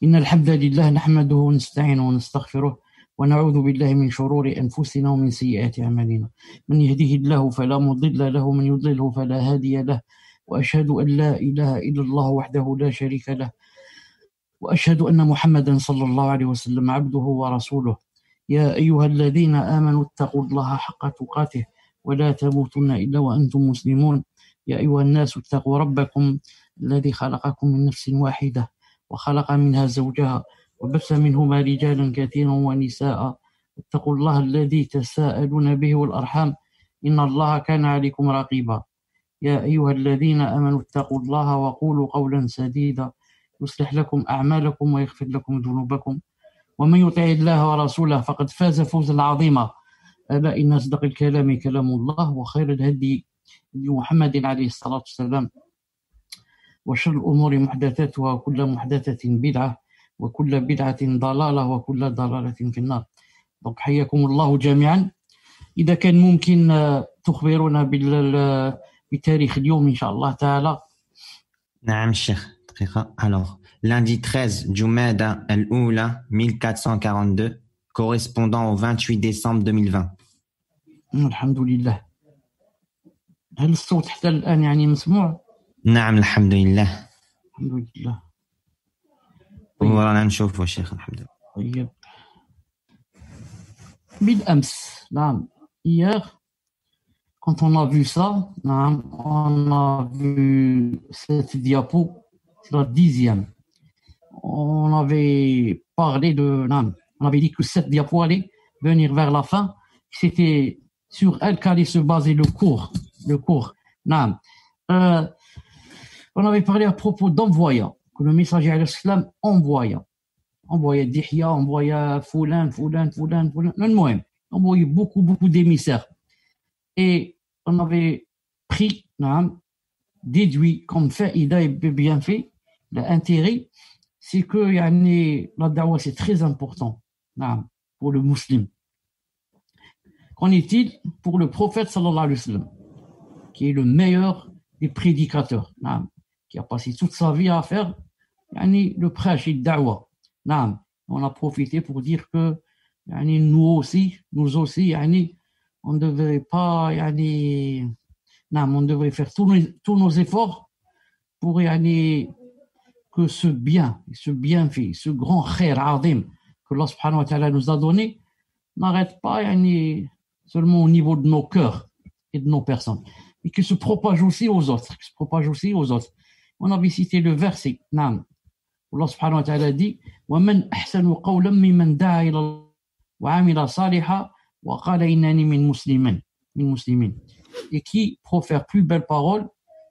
إن الحمد لله نحمده ونستعينه ونستغفره ونعوذ بالله من شرور أنفسنا ومن سيئات أعمالنا من يهده الله فلا مضل له ومن يضلله فلا هادي له وأشهد أن لا إله إلا الله وحده لا شريك له وأشهد أن محمدا صلى الله عليه وسلم عبده ورسوله يا أيها الذين آمنوا اتقوا الله حق تقاته ولا تموتن إلا وأنتم مسلمون يا أيها الناس اتقوا ربكم الذي خلقكم من نفس واحدة وخلق منها زوجها وبث منهما رجالا كثيرا ونساء اتقوا الله الذي تساءلون به والأرحام إن الله كان عليكم رقيبا يا أيها الذين آمنوا اتقوا الله وقولوا قولا سديدا يصلح لكم أعمالكم ويغفر لكم ذنوبكم ومن يطع الله ورسوله فقد فاز فوزا عظيما ألا إن أصدق الكلام كلام الله وخير الهدي محمد عليه الصلاة والسلام وشر الأمور محدثاتها وكل محدثة بدعة وكل بدعة ضلالة وكل ضلالة في النار. Donc حياكم الله جميعا. إذا كان ممكن تخبرونا بتاريخ اليوم إن شاء الله تعالى. نعم الشيخ دقيقة. Alors lundi 13 Jumada al-Oula 1442 correspondant au 28 décembre 2020. الحمد لله. هل الصوت حتى الآن يعني مسموع؟ نعم الحمد لله. الحمد لله. ورانا نشوفه الشيخ الحمد لله. طيب. بالأمس نعم hier quand on a vu ça نعم on a vu cette diapo c'est la 10e on avait parlé de نعم on avait dit que cette diapo allait venir vers la fin c'était sur elle qu'allait se baser le cours نعم on avait parlé à propos d'envoyant que le messager alayhi salam envoya Dihya, envoya Foulan, المهم envoyé beaucoup d'émissaires et on avait pris déduit comme faïda et bien fait l'intérêt c'est que la da'wa c'est très important pour le musulman. Qu'en est-il pour le prophète sallallahu alayhi wa sallam qui est le meilleur des prédicateurs qui a passé toute sa vie à faire le prêche et le da'wa. On a profité pour dire que nous aussi on devrait pas on devrait faire tous nos efforts pour que ce bienfait, ce grand khair azim que Allah subhanahu wa ta'ala nous a donné n'arrête pas seulement au niveau de nos cœurs et de nos personnes et qu'il se propage aussi aux autres. On avait cité le verset Allah subhanahu wa ta'ala dit وَمَنْ أَحْسَنُ قَوْلًا مِّمَّنْ دَعَا إِلَى اللَّهِ وَعَمِلَ صَالِحًا وَقَالَ إِنَّنِي مِنَ المسلمين et qui profère plus belle parole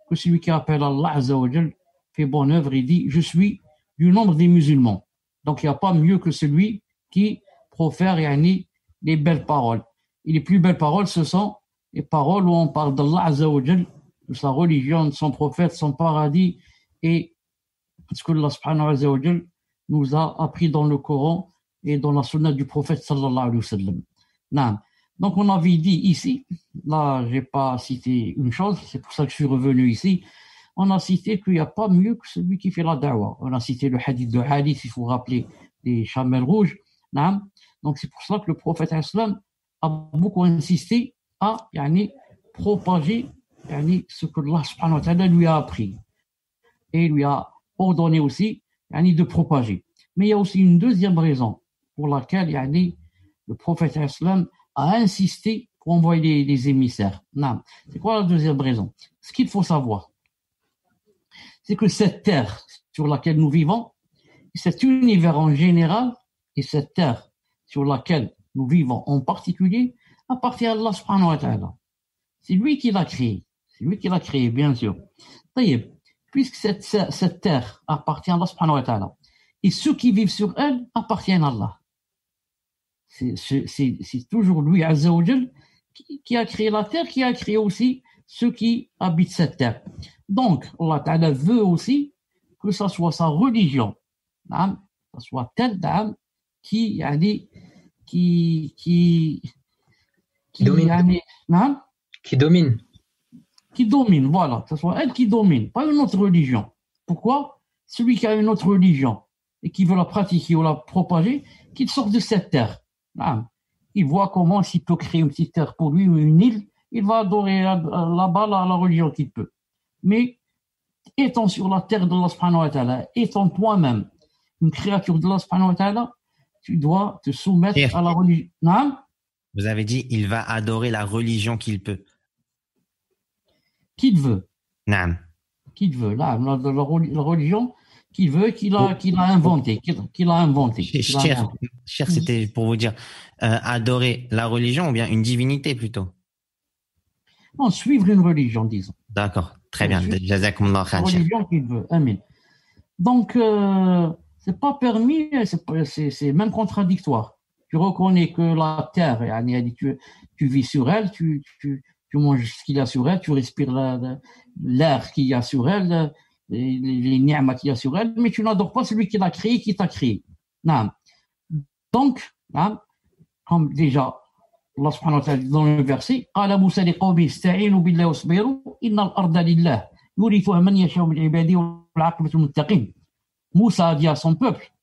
que celui qui appelle Allah Azza wa Jal fait bonne œuvre et dit je suis du nombre des musulmans. Donc il n'y a pas mieux que celui qui profère les belles paroles. Et les plus belles paroles ce sont les paroles où on parle d'Allah Azza wa Jal, de sa religion, de son prophète, son paradis et ce que Allah subhanahu wa ta'ala nous a appris dans le Coran et dans la sunna du prophète sallallahu alayhi wa sallam. Donc on avait dit ici, là j'ai pas cité une chose, c'est pour ça que je suis revenu ici, on a cité qu'il n'y a pas mieux que celui qui fait la da'wa. On a cité le hadith de Hadith, il faut rappeler les chamelles rouges. Donc c'est pour ça que le prophète islam a beaucoup insisté à propager ce que Allah subhanahu wa ta'ala lui a appris et lui a ordonné aussi de propager. Mais il y a aussi une deuxième raison pour laquelle le prophète islam a insisté pour envoyer les émissaires. C'est quoi la deuxième raison? Ce qu'il faut savoir, c'est que cette terre sur laquelle nous vivons, cet univers en général et cette terre sur laquelle nous vivons en particulier appartient à Allah subhanahu wa ta'ala. C'est lui qui l'a créé, bien sûr. Puisque cette terre appartient à Allah subhanahu wa ta'ala et ceux qui vivent sur elle appartiennent à Allah. C'est toujours lui Azza wa Jal qui a créé la terre, qui a créé aussi ceux qui habitent cette terre. Donc Allah ta'ala veut aussi que ça soit sa religion, ça soit telle qui domine, voilà, que ce soit elle qui domine, pas une autre religion. Pourquoi? Celui qui a une autre religion, et qui veut la pratiquer ou la propager, qu'il sorte de cette terre. Il voit comment, s'il peut créer une petite terre pour lui ou une île, il va adorer là-bas la religion qu'il peut. Mais étant sur la terre d'Allah subhanahu wa ta'ala, étant toi-même une créature d'Allah subhanahu wa ta'ala, tu dois te soumettre à la religion. Non? Vous avez dit, il va adorer la religion qu'il peut. Qu'il veut. Naam. Qu'il veut. Là, la religion qu'il veut, qu'il a inventé. Cher, c'était pour vous dire, adorer la religion ou bien une divinité plutôt? Non, suivre une religion, disons. D'accord, très bien. Jazakumullah khair. La religion qu'il veut. Amen. Donc, c'est pas permis, c'est même contradictoire. Tu reconnais que la terre, tu vis sur elle, tu manges ce qu'il y a sur elle, tu respires l'air qu'il y a sur elle, les ni'mas qu'il y a sur elle, mais tu n'adores pas celui qui l'a créé, qui t'a créé. Non. Donc, comme déjà, Allah subhanahu wa ta'ala dans le verset, قال موسى لقومه استعينوا بالله واصبروا إن الأرض لله يورثها من يشاء من عباده والعاقبة للمتقين. Moussa a dit à son peuple,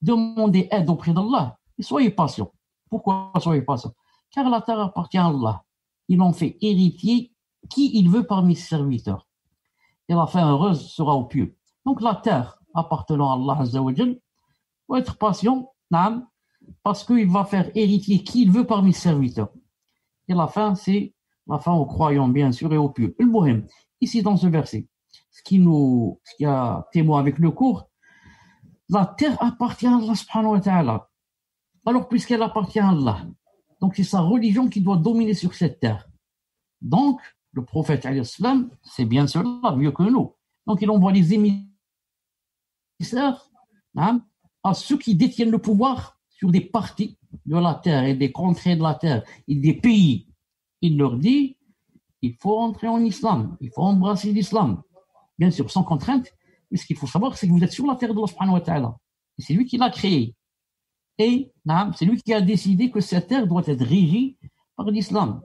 demandez aide auprès d'Allah et soyez patients. Pourquoi soyez patients? Car la terre appartient à Allah. Il en fait héritier qui il veut parmi ses serviteurs. Et la fin heureuse sera aux pieux. Donc la terre appartenant à Allah Azza wa Jal, faut être patient, parce qu'il va faire héritier qui il veut parmi ses serviteurs. Et la fin, c'est la fin aux croyants, bien sûr, et aux pieux. Le Bohème, ici dans ce verset, ce qui a témoin avec le cours, la terre appartient à Allah subhanahu wa ta'ala. Alors, puisqu'elle appartient à Allah, donc c'est sa religion qui doit dominer sur cette terre. Donc, le prophète, alayhi salam, c'est bien cela, mieux que nous. Donc, il envoie les émissaires à ceux qui détiennent le pouvoir sur des parties de la terre et des contrées de la terre et des pays. Il leur dit, il faut entrer en islam, il faut embrasser l'islam. Bien sûr, sans contrainte, mais ce qu'il faut savoir, c'est que vous êtes sur la terre d'Allah subhanahu wa ta'ala. Et c'est lui qui l'a créée. Et c'est lui qui a décidé que cette terre doit être régie par l'islam.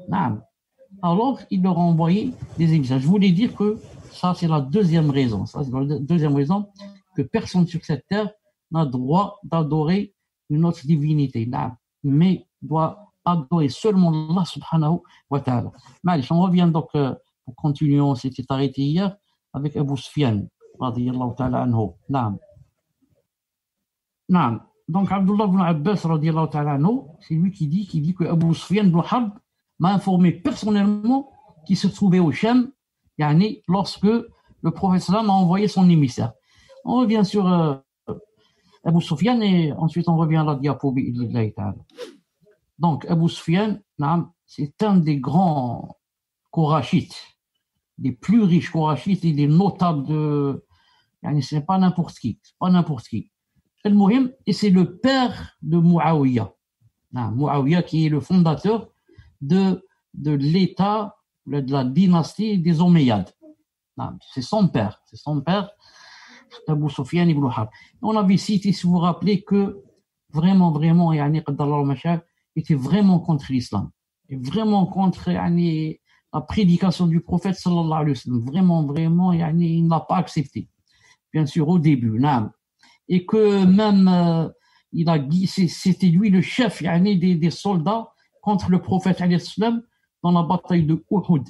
Alors, il leur a envoyé des émissaires. Je voulais dire que ça, c'est la deuxième raison. Ça, c'est la deuxième raison que personne sur cette terre n'a droit d'adorer une autre divinité. Mais doit adorer seulement Allah subhanahu wa ta'ala. On revient donc, pour continuer, on s'était arrêté hier avec Abu Sufyan. Radiyallahu ta'ala anhu. Naam. Donc, Abdullah ibn Abbas, radiyallahu ta'ala anhu, c'est lui qui dit que Abu Sufyan ibn Harb m'a informé personnellement qu'il se trouvait au Sham, lorsque le prophète sallam a envoyé son émissaire. On revient sur Abu Sufyan et ensuite on revient à la diapo. Donc, Abu Sufyan, c'est un des grands Korachites, des plus riches Korachites et des notables de. C'est pas n'importe qui. Et c'est le père de Muawiyah. Muawiyah qui est le fondateur de l'état, de la dynastie des Omeyyades. C'est son père, Abu Sufyan ibn Harb. On avait cité, si vous vous rappelez, que vraiment, était vraiment contre l'islam. Et vraiment contre la prédication du prophète sallallahu alayhi wa sallam. Vraiment, il ne l'a pas accepté. Bien sûr, au début, et que même c'était lui le chef des soldats contre le prophète alayhi salam dans la bataille de Uhud.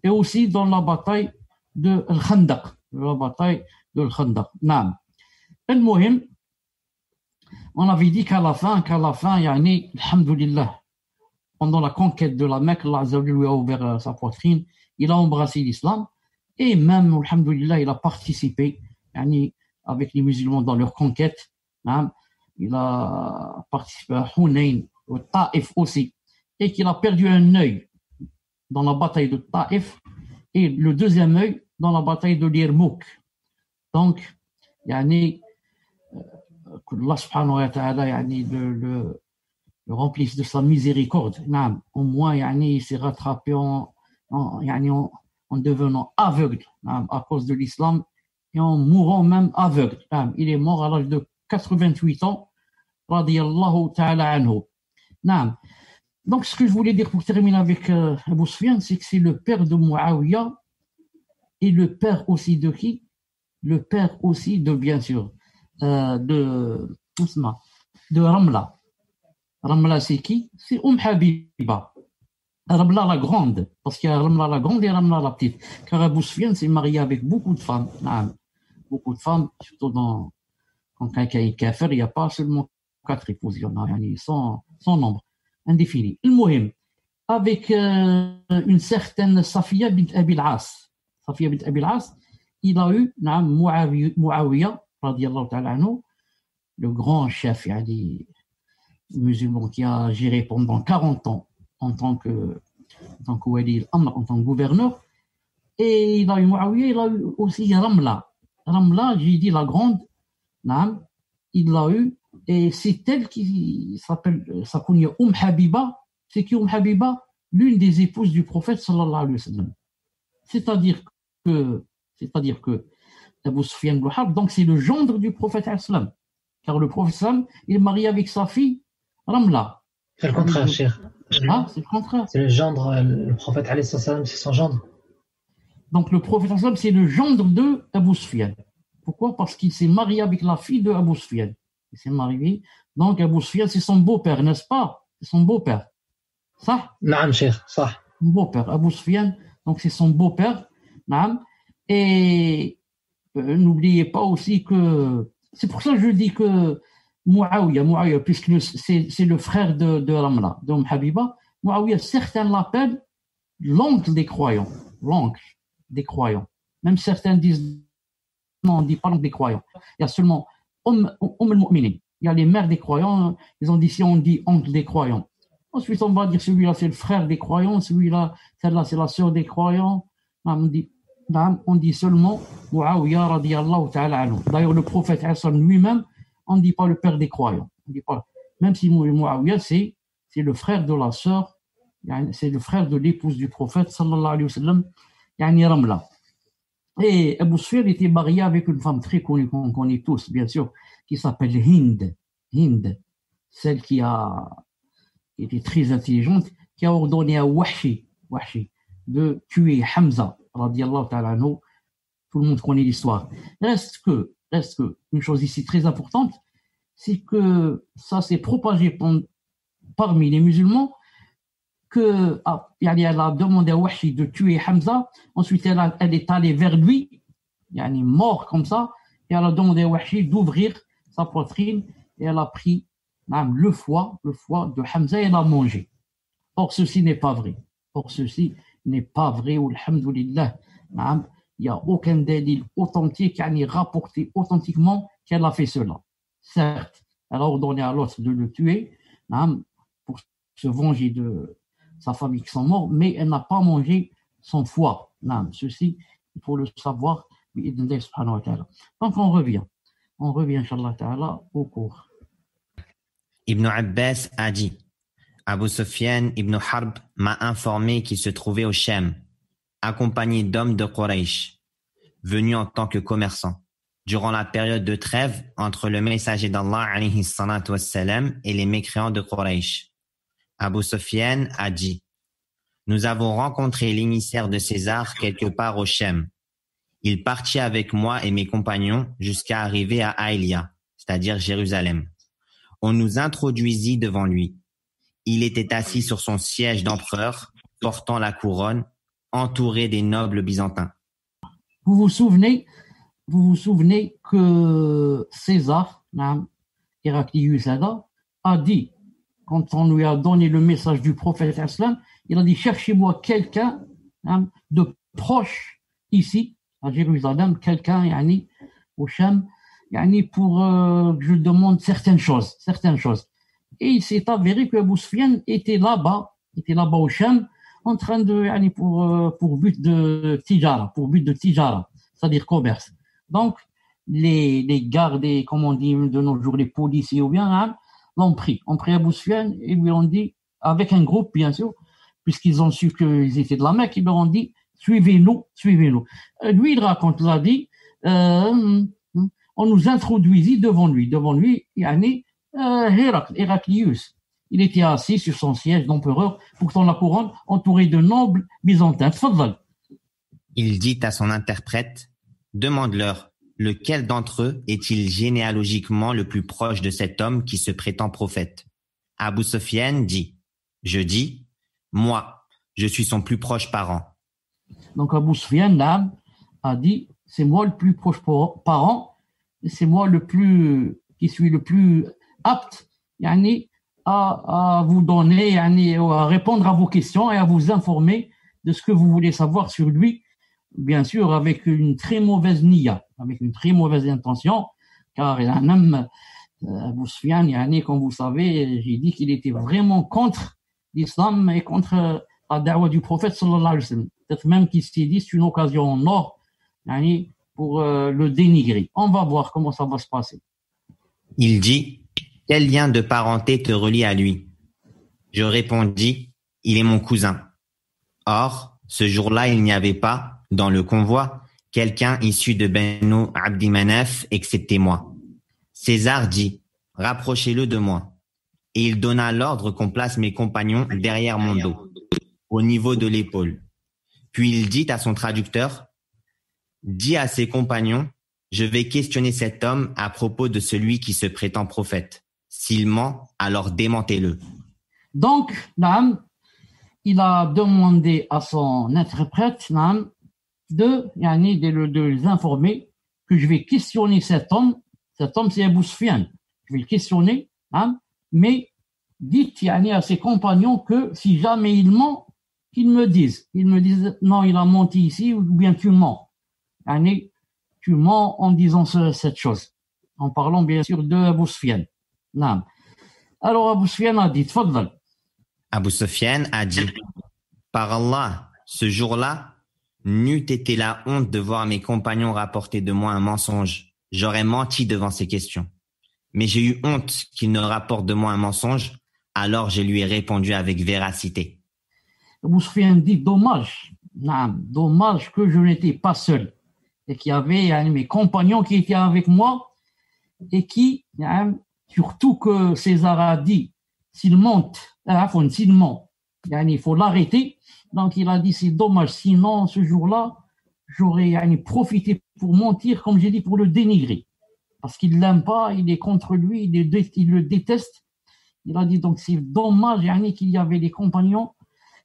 Et aussi dans la bataille de Al-Khandaq. المهم, on avait dit qu'à la fin, alhamdoulilah, pendant la conquête de la Mecque, Allah Azza wa Jalla lui a ouvert sa poitrine, il a embrassé l'islam, et même, alhamdoulilah, il a participé avec les musulmans dans leur conquête. Il a participé à Hunayn, au Taïf aussi, et qu'il a perdu un œil dans la bataille de Taïf, et le deuxième œil dans la bataille de Yarmouk. Donc, que Allah subhanahu wa ta'ala le remplisse de sa miséricorde. Au moins, il s'est rattrapé en devenant aveugle à cause de l'islam et en mourant même aveugle. Il est mort à l'âge de 88 ans. Radiyallahu ta'ala anhu. Donc, ce que je voulais dire pour terminer avec Abu Sufyan, c'est que c'est le père de Muawiyah et le père aussi de qui? le père aussi de, bien sûr, de Ramla. Ramla, c'est qui? C'est Habiba. Ramla la grande, parce qu'il y a Ramla la grande et Ramla la petite. Car Abu Sufyan s'est marié avec beaucoup de femmes. Beaucoup de femmes, surtout quand quelqu'un est kafir, il n'y a pas seulement 4 épouses, il y en a sans nombre, indéfini. Le Mohim, avec une certaine Safiya bint Abi al-As. Safiya bint Abi al-As, il a eu Muawiya, radiallahu ta'ala anhu, le grand chef musulman qui a géré pendant 40 ans en tant que wali al-Amr, en tant que gouverneur. Et il a eu Muawiya, il a eu aussi Ramla. Ramla, j'ai dit la grande, il l'a eu, et c'est elle qui s'appelle, ça connaît Habiba. C'est qui Habiba? L'une des épouses du prophète sallallahu alayhi wa sallam. C'est-à-dire que Abu Sufyan ibn Harb, donc c'est le gendre du prophète sallam. Car le prophète sallam, il est marié avec sa fille Ramla. C'est le contraire, cher. C'est le contraire. C'est le gendre, le prophèt alayhi salam, c'est son gendre. Donc le prophète sallam, c'est le gendre de Abu Sufyan. Pourquoi? Parce qu'il s'est marié avec la fille de Abu Sufyan. Il s'est marié. Donc Abu Sufyan, c'est son beau-père, n'est-ce pas? C'est son beau-père. Ça? Naam, cher, ça. Son beau-père, Abu Sufyan. Donc c'est son beau-père. Naam. Et n'oubliez pas aussi que... C'est pour ça que je dis que Muawiya, puisque c'est le frère de Ramla, de Habiba, Muawiya, certains l'appellent l'oncle des croyants. L'oncle des croyants. Même certains disent... Non, on ne dit pas l'oncle des croyants. Il y a seulement al-Mu'minin. Il y a les mères des croyants. Ils ont dit, si on dit oncle des croyants. Ensuite, on va dire celui-là, c'est le frère des croyants. Celui-là, celle-là, c'est la sœur des croyants. On dit seulement Muawiya radiyallahu ta'ala anhu. D'ailleurs, le prophète lui-même, on ne dit pas le père des croyants. On dit pas. Même si Muawiya, c'est le frère de la sœur, c'est le frère de l'épouse du prophète, sallallahu alayhi wa sallam, Ramla. Et Abu Sufyan était marié avec une femme très connue, qu'on connaît tous, bien sûr, qui s'appelle Hind. Hind, celle qui était très intelligente, qui a ordonné à Wahshi de tuer Hamza, radiallahu ta'ala anhu. Tout le monde connaît l'histoire. Reste que, une chose ici très importante, c'est que ça s'est propagé parmi les musulmans, que elle a demandé à Wahshi de tuer Hamza. Ensuite, elle est allée vers lui, mort comme ça, et elle a demandé à Wahshi d'ouvrir sa poitrine, et elle a pris le foie de Hamza et elle a mangé. Or, ceci n'est pas vrai. Alhamdulillah. Il n'y a aucun délit authentique, rapporté authentiquement qu'elle a fait cela. Certes, elle a ordonné à l'autre de le tuer, pour se venger de sa famille qui sont morts, mais elle n'a pas mangé son foie. Ceci, il faut le savoir. Donc on revient, Inch'Allah Ta'ala, au cours. Ibn Abbas a dit, Abu Sufyan ibn Harb m'a informé qu'il se trouvait au Shem, accompagné d'hommes de Quraysh, venus en tant que commerçants, durant la période de trêve entre le messager d'Allah alayhi salatu wassalam et les mécréants de Quraysh. Abu Sufyan a dit, nous avons rencontré l'émissaire de César quelque part au Shem. Il partit avec moi et mes compagnons jusqu'à arriver à Aïlia, c'est-à-dire Jérusalem. On nous introduisit devant lui. Il était assis sur son siège d'empereur, portant la couronne, entouré des nobles byzantins. Vous vous souvenez que César, Héraclius a dit, quand on lui a donné le message du prophète islam, il a dit, cherchez-moi quelqu'un de proche ici, à Jérusalem, quelqu'un au Sham, pour que je demande certaines choses. Et il s'est avéré que Abu Sufyan était là-bas au Sham, en train de, pour but de tijara, c'est-à-dire commerce. Donc, les gardes, comme on dit de nos jours, les policiers ou bien, l'ont pris Abu Sufyan et lui ont dit, avec un groupe bien sûr, puisqu'ils ont su qu'ils étaient de la Mecque, ils leur ont dit, suivez-nous. Lui, il raconte, il a dit, on nous introduisit devant lui, Héraclius. Il était assis sur son siège d'empereur, portant la couronne, entouré de nobles byzantins. Il dit à son interprète, demande-leur lequel d'entre eux est-il généalogiquement le plus proche de cet homme qui se prétend prophète? Abu Sufyan dit, je dis, moi, je suis son plus proche parent. Donc Abu Sufyan là, a dit, c'est moi le plus proche parent, et c'est moi qui suis le plus apte yani, à vous donner, yani, à répondre à vos questions et à vous informer de ce que vous voulez savoir sur lui, bien sûr avec une très mauvaise niya, avec une très mauvaise intention, car il y a un homme, Abu Sufyan, yani, comme vous savez, j'ai dit qu'il était vraiment contre l'islam et contre la da'wah du prophète sallallahu alayhi wa sallam. Peut-être même qu'il s'est dit c'est une occasion en or yani, pour le dénigrer. On va voir comment ça va se passer. Il dit, quel lien de parenté te relie à lui? Je répondis, il est mon cousin. Or, ce jour-là, il n'y avait pas, dans le convoi, quelqu'un issu de Banu Abdi Manaf, excepté moi. César dit, rapprochez-le de moi. Et il donna l'ordre qu'on place mes compagnons derrière mon dos, au niveau de l'épaule. Puis il dit à son traducteur, dis à ses compagnons, je vais questionner cet homme à propos de celui qui se prétend prophète. S'il ment, alors démentez-le. Donc, Naam, il a demandé à son interprète, Naam, de les informer que je vais questionner cet homme. Cet homme, c'est Abu Sufyan. Je vais le questionner, Naam, mais dites à ses compagnons que si jamais il ment, qu'ils me disent. Ils me disent, non, il a menti ici, ou bien tu mens. Tu mens en disant cette chose. En parlant bien sûr de Abu Sufyan. Naam. Alors Abu Sufyan a dit, tfaddal. Abu Sufyan a dit, par Allah, ce jour-là, n'eût été la honte de voir mes compagnons rapporter de moi un mensonge. J'aurais menti devant ces questions. Mais j'ai eu honte qu'ils ne rapportent de moi un mensonge, alors je lui ai répondu avec véracité. Abu Sufyan dit, dommage que je n'étais pas seul et qu'il y avait mes compagnons qui étaient avec moi et qui, surtout que César a dit, s'il ment, il faut l'arrêter. Donc il a dit, c'est dommage, sinon ce jour-là, j'aurais profité pour mentir, comme j'ai dit, pour le dénigrer. Parce qu'il ne l'aime pas, il est contre lui, il le déteste. Il a dit, donc c'est dommage qu'il y avait des compagnons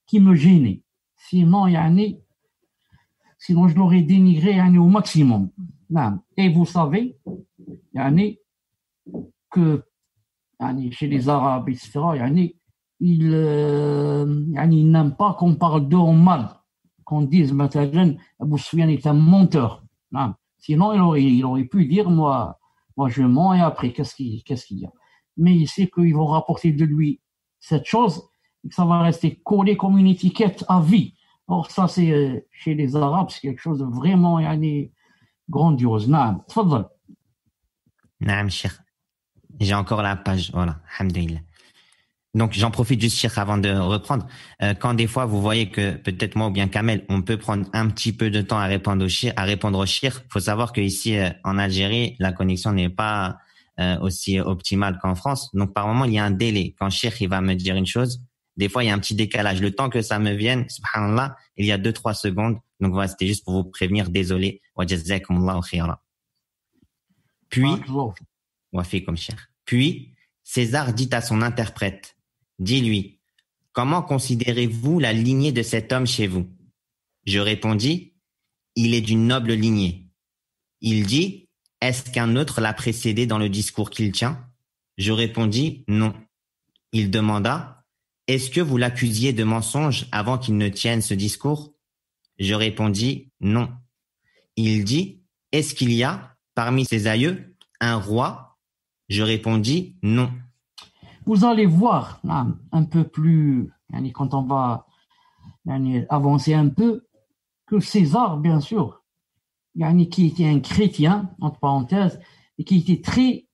qui me gênaient. Sinon, je l'aurais dénigré au maximum. Et vous savez que chez les Arabes, etc., ils n'aiment pas qu'on parle d'eux en mal, qu'on dise, Matajan, Abu Sufyan est un menteur. Sinon, il aurait pu dire, moi je mens, et après, qu'est-ce qu'il y a? Mais il sait qu'ils vont rapporter de lui cette chose, et que ça va rester collé comme une étiquette à vie. Or, ça, c'est chez les Arabes, c'est quelque chose de vraiment grandiose. Naam, tfaddal. Naam, Cheikh. J'ai encore la page, voilà, alhamdoulilah. Donc, j'en profite juste, Cheikh, avant de reprendre. Quand des fois, vous voyez que peut-être moi ou bien Kamel, on peut prendre un petit peu de temps à répondre au Cheikh, faut savoir qu'ici, en Algérie, la connexion n'est pas aussi optimale qu'en France. Donc, par moment, il y a un délai. Quand Cheikh, il va me dire une chose, des fois, il y a un petit décalage. Le temps que ça me vienne, subhanallah, il y a 2-3 secondes. Donc, voilà, c'était juste pour vous prévenir. Désolé. Wa jazakumullahu khayra. Puis, César dit à son interprète, dis-lui, comment considérez-vous la lignée de cet homme chez vous? Je répondis, il est d'une noble lignée. Il dit, est-ce qu'un autre l'a précédé dans le discours qu'il tient? Je répondis, non. Il demanda, est-ce que vous l'accusiez de mensonge avant qu'il ne tienne ce discours? Je répondis, non. Il dit, est-ce qu'il y a, parmi ses aïeux, un roi? Je répondis, non. Vous allez voir un peu plus, quand on va avancer un peu, que César, bien sûr, qui était un chrétien, entre parenthèses, et qui était très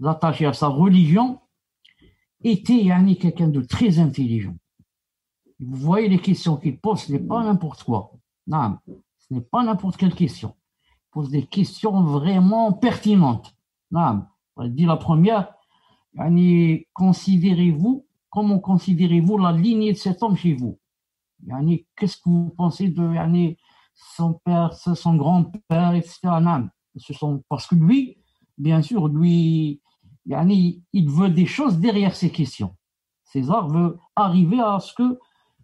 attaché à sa religion, était quelqu'un de très intelligent. Vous voyez les questions qu'il pose, ce n'est pas n'importe quoi. Non, ce n'est pas n'importe quelle question. Il pose des questions vraiment pertinentes. Non, il dit la première, comment considérez-vous la lignée de cet homme chez vous? Qu'est-ce que vous pensez de son père, son grand-père, etc. Parce que lui, bien sûr, lui, il veut des choses derrière ces questions. César veut arriver à ce que,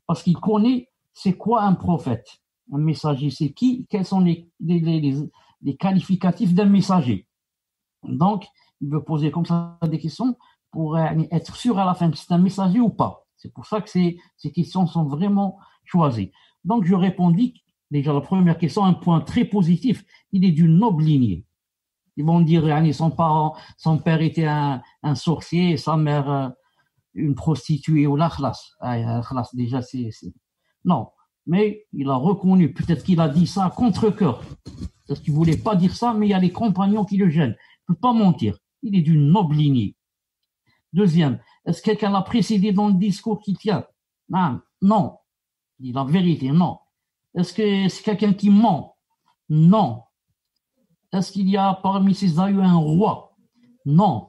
parce qu'il connaît c'est quoi un prophète, un messager, c'est qui, quels sont les qualificatifs d'un messager. Donc, il veut poser comme ça des questions pour être sûr à la fin que c'est un messager ou pas. C'est pour ça que ces questions sont vraiment choisies. Donc, je répondis, déjà la première question, un point très positif, il est d'une noble lignée. Ils vont dire, son père était un sorcier, sa mère une prostituée ou la khlas. Déjà, Non, mais il a reconnu, peut-être qu'il a dit ça à contre-cœur, parce qu'il ne voulait pas dire ça, mais il y a les compagnons qui le gênent. Il ne peut pas mentir. Il est d'une noble lignée. Deuxième, est-ce que quelqu'un l'a précédé dans le discours qu'il tient? Non. Il dit la vérité, non. Est-ce que c'est quelqu'un qui ment? Non. Est-ce qu'il y a parmi ses aïeux un roi? Non.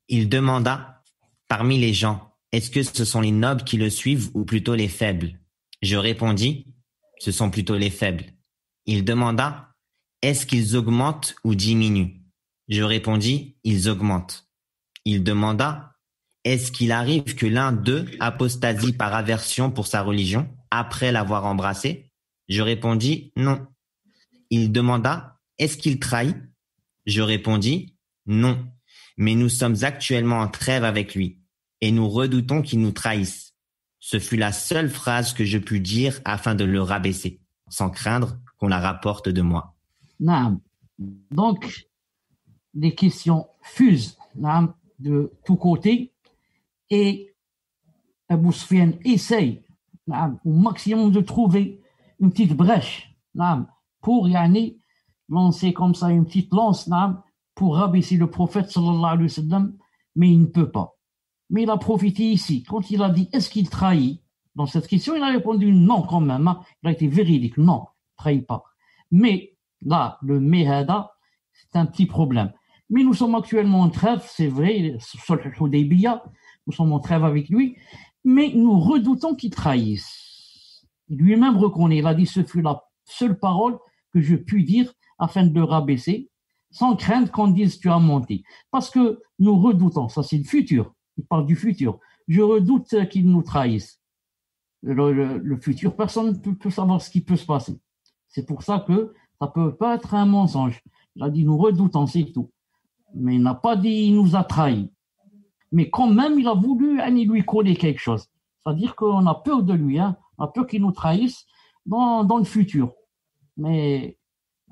Il demanda, parmi les gens, est-ce que ce sont les nobles qui le suivent ou plutôt les faibles? Je répondis, ce sont plutôt les faibles. Il demanda, est-ce qu'ils augmentent ou diminuent? Je répondis, ils augmentent. Il demanda, est-ce qu'il arrive que l'un d'eux apostasie par aversion pour sa religion après l'avoir embrassée? Je répondis, non. Il demanda, est-ce qu'il trahit? Je répondis, non. Mais nous sommes actuellement en trêve avec lui et nous redoutons qu'il nous trahisse. Ce fut la seule phrase que je pus dire afin de le rabaisser, sans craindre qu'on la rapporte de moi. Donc, les questions fusent de tous côtés et Abu Sufyan essaye au maximum de trouver une petite brèche pour lancer comme ça une petite lance pour rabaisser le prophète sallallahu alayhi wa sallam, mais il ne peut pas. Mais il a profité ici. Quand il a dit est-ce qu'il trahit, dans cette question, il a répondu non quand même. Il a été véridique, non, il ne trahit pas. Mais là, le mehada, c'est un petit problème. Mais nous sommes actuellement en trêve, c'est vrai, sur le Hudaybiyah, nous sommes en trêve avec lui, mais nous redoutons qu'il trahisse. Il lui-même reconnaît, il a dit ce fut la seule parole que je puis dire afin de le rabaisser, sans crainte qu'on dise tu as menti. Parce que nous redoutons, ça c'est le futur, il parle du futur. Je redoute qu'il nous trahisse. Le futur, personne ne peut savoir ce qui peut se passer. C'est pour ça que ça ne peut pas être un mensonge. Il a dit nous redoutons, c'est tout. Mais il n'a pas dit il nous a trahis. Mais quand même, il a voulu lui coller quelque chose. C'est-à-dire qu'on a peur de lui, on a peur qu'il nous trahisse dans le futur. Mais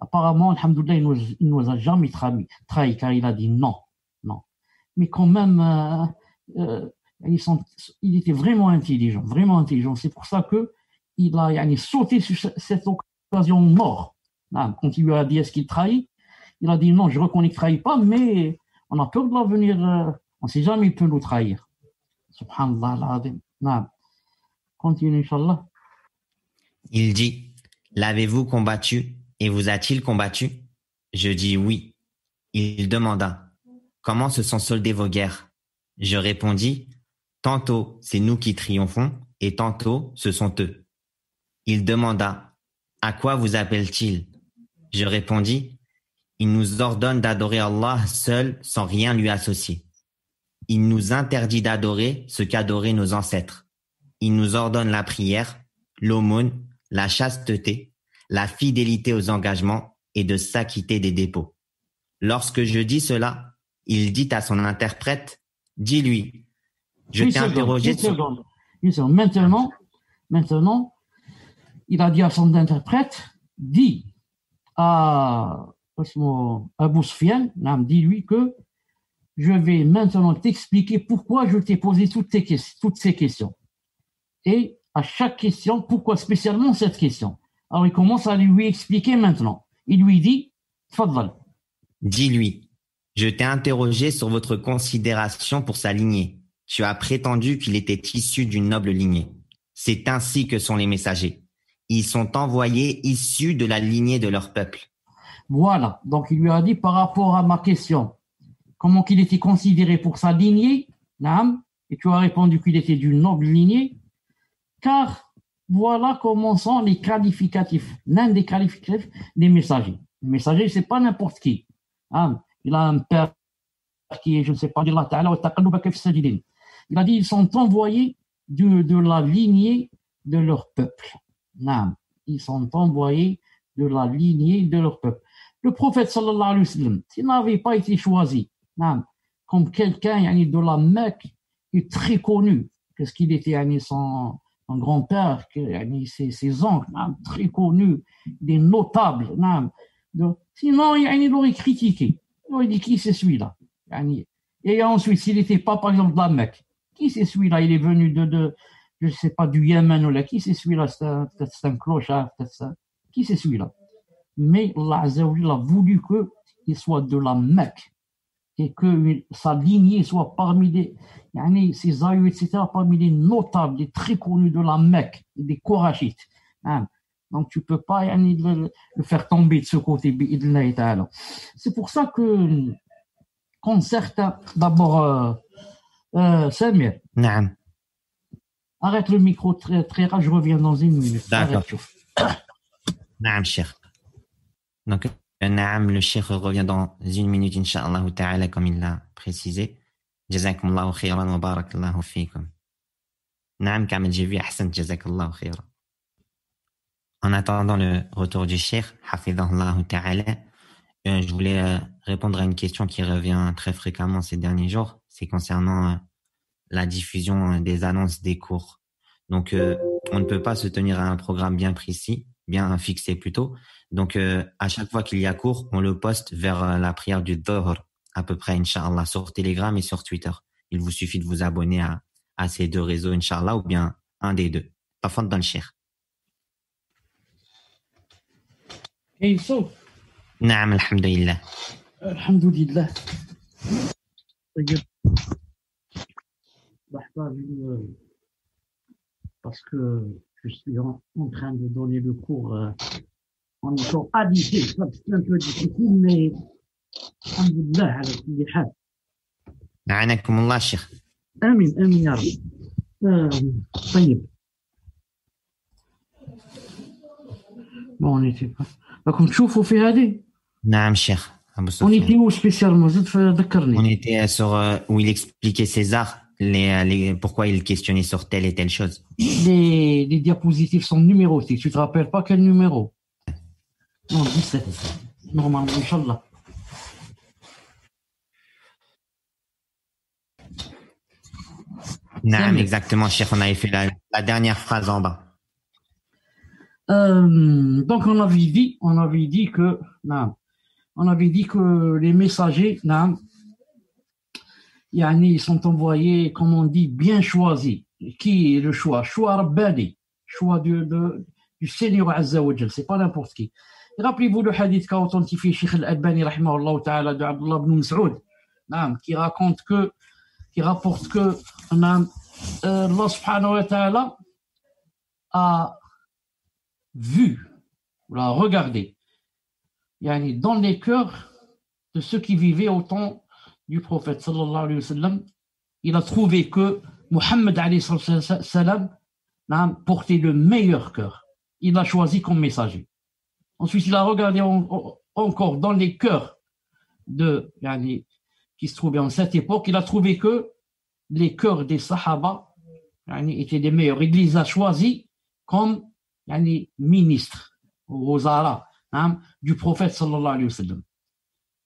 apparemment, alhamdoulilah, il ne nous a jamais trahi, car il a dit non. Mais quand même, il était vraiment intelligent. C'est pour ça qu'il a sauté sur cette occasion mort. Quand il lui a dit est-ce qu'il trahit, il a dit non, je reconnais qu'il ne trahit pas, mais on a peur de l'avenir, on ne sait jamais, il peut nous trahir. Subhanallah al-Azim. Continue, Inch'Allah. Il dit, l'avez-vous combattu et vous a-t-il combattu? Je dis oui. Il demanda, comment se sont soldées vos guerres? Je répondis, tantôt c'est nous qui triomphons et tantôt ce sont eux. Il demanda, à quoi vous appelle-t-il? Je répondis, il nous ordonne d'adorer Allah seul sans rien lui associer. Il nous interdit d'adorer ce qu'adoraient nos ancêtres. Il nous ordonne la prière, l'aumône, la chasteté, la fidélité aux engagements et de s'acquitter des dépôts. Lorsque je dis cela, il dit à son interprète, dis-lui, je t'ai interrogé sur... Une seconde. Maintenant, il a dit à son interprète, dis à Abu Sufyan, dis-lui que je vais maintenant t'expliquer pourquoi je t'ai posé toutes ces questions. Et à chaque question, pourquoi spécialement cette question? Alors il commence à lui expliquer maintenant. Il lui dit, Tfaddal. Dis-lui, je t'ai interrogé sur votre considération pour sa lignée. Tu as prétendu qu'il était issu d'une noble lignée. C'est ainsi que sont les messagers. Ils sont envoyés issus de la lignée de leur peuple. Voilà, donc il lui a dit par rapport à ma question, comment qu'il était considéré pour sa lignée, et tu as répondu qu'il était d'une noble lignée, car voilà comment sont les qualificatifs, l'un des qualificatifs des messagers. Le messager, c'est pas n'importe qui. Hein. Il a un père qui est, je ne sais pas, Allah Ta'ala, il a dit, ils sont envoyés de la lignée de leur peuple. Non. Ils sont envoyés de la lignée de leur peuple. Le prophète sallallahu alayhi wa sallam, s'il n'avait pas été choisi, non, comme quelqu'un de la Mecque, est très connu, parce qu'il était son grand-père, ses oncles, très connus, des notables. Sinon, il aurait critiqué. Il aurait dit qui c'est celui-là. Et ensuite, s'il n'était pas, par exemple, de la Mecque, qui c'est celui-là? Il est venu je ne sais pas, du Yémen ou là. Qui c'est celui-là? Peut-être c'est un clochard, peut-être ça. Qui c'est celui-là? Mais Allah Azza wa Jalla a voulu qu'il soit de la Mecque et que sa lignée soit parmi ses aïeux, etc., parmi les notables, les très connus de la Mecque, des Korachites. Donc tu ne peux pas le faire tomber de ce côté. C'est pour ça que quand certains, d'abord, Samir, arrête le micro très rare, je reviens dans une minute. D'accord. Naam, Cheikh. Donc, Naam, le Cheikh revient dans une minute, Inch'Allah ta'ala, comme il l'a précisé. Jazakumullahu khayran wa barakallahu fikum. Naam, Kamel, j'ai vu, ahsan, jazakallahu khayran. En attendant le retour du Cheikh, hafidhahullahu ta'ala, je voulais répondre à une question qui revient très fréquemment ces derniers jours. C'est concernant la diffusion des annonces des cours. Donc, on ne peut pas se tenir à un programme bien précis, bien fixé plutôt. Donc, à chaque fois qu'il y a cours, on le poste vers la prière du Dhuhr, à peu près, Inch'Allah, sur Telegram et sur Twitter. Il vous suffit de vous abonner à ces deux réseaux, Inch'Allah, ou bien un des deux. Parfois dans le Cheikh. Et il saute. Naam, alhamdulillah. Alhamdulillah. Parce que je suis en train de donner le cours en étant habité. C'est un peu difficile, mais alhamdulillah, ala kulli hal. A'anakumullah, Cheikh. Amin, amin, ya Rabbi. طيب. Bon, on était pas. راكم تشوفوا في هذه؟ Naam, Cheikh. On était où spécialement? زد ذكرني. On était sur où il expliquait César, pourquoi il questionnait sur telle et telle chose. Les diapositives sont numérotées. Tu te rappelles pas quel numéro? Non, 17. Normalement, Inch'Allah. Non, exactement, Cheikh. On avait fait la dernière phrase en bas. Donc on avait dit que les messagers, ils sont envoyés, comme on dit, bien choisis. Qui est le choix? Choix Rabbani, choix du Seigneur Azza wa Jal, c'est pas n'importe qui. Et rappelez-vous le hadith qu'a authentifié Cheikh Al-Albani rahimahullah ta'ala de Abdullah ibn Mas'ud, qui rapporte que Allah subhanahu wa ta'ala a vu, ou l'a regardé, dans les cœurs de ceux qui vivaient au temps du prophète sallallahu alayhi wa sallam, il a trouvé que Muhammad alayhi salam portait le meilleur cœur. Il l'a choisi comme messager. Ensuite, il a regardé encore dans les cœurs qui se trouvaient en cette époque, il a trouvé que les cœurs des Sahaba étaient les meilleurs. Il les a choisis comme ministres, wazara, du prophète sallallahu alayhi wa sallam.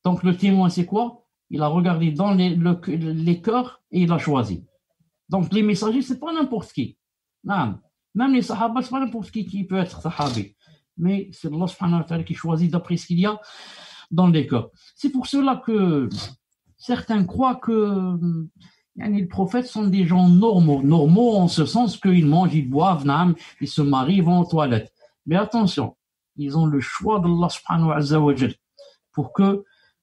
Donc le témoin, c'est quoi? Il a regardé dans les cœurs et il a choisi. Donc les messagers, c'est pas n'importe qui. Même les Sahaba, c'est pas n'importe qui peut être Sahabi. Mais c'est Allah subhanahu wa ta'ala qui choisit d'après ce qu'il y a dans les cœurs. C'est pour cela que certains croient que les prophètes sont des gens normaux en ce sens qu'ils mangent, ils boivent, ils se marient, ils vont aux toilettes. Mais attention, ils ont le choix d'Allah subhanahu wa ta'ala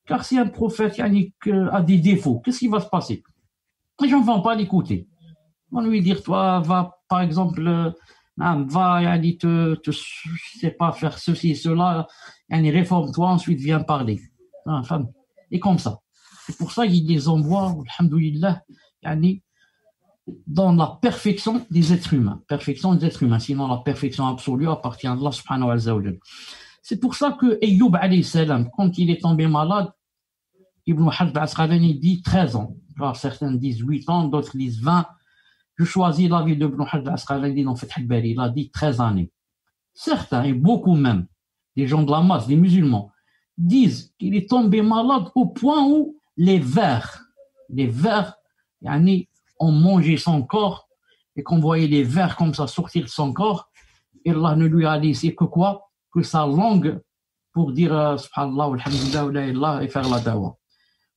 car si un prophète a des défauts, qu'est-ce qui va se passer? Les gens ne vont pas l'écouter. Ils vont lui dire, toi, va, par exemple, je sais pas, faire ceci, cela, réforme-toi, ensuite viens parler. Et comme ça. C'est pour ça qu'il les envoie, alhamdoulilah, dans la perfection des êtres humains. Perfection des êtres humains. Sinon, la perfection absolue appartient à Allah subhanahu wa ta'ala. C'est pour ça que Ayoub alayhi salam, quand il est tombé malade, Ibn Hajar al-Asqalani dit 13 ans. Alors, certains disent 8 ans, d'autres disent 20. Je choisis l'avis de Ibn Hajar al-Asqalani dans Fath al-Bari. Il a dit 13 années. Certains, et beaucoup même, des gens de la masse, des musulmans, disent qu'il est tombé malade au point où les vers, ont mangé son corps et qu'on voyait les vers comme ça sortir de son corps. Et Allah ne lui a laissé que quoi? Que sa langue pour dire subhanallah, alhamdulillah, wa la ilaha et faire la dawa.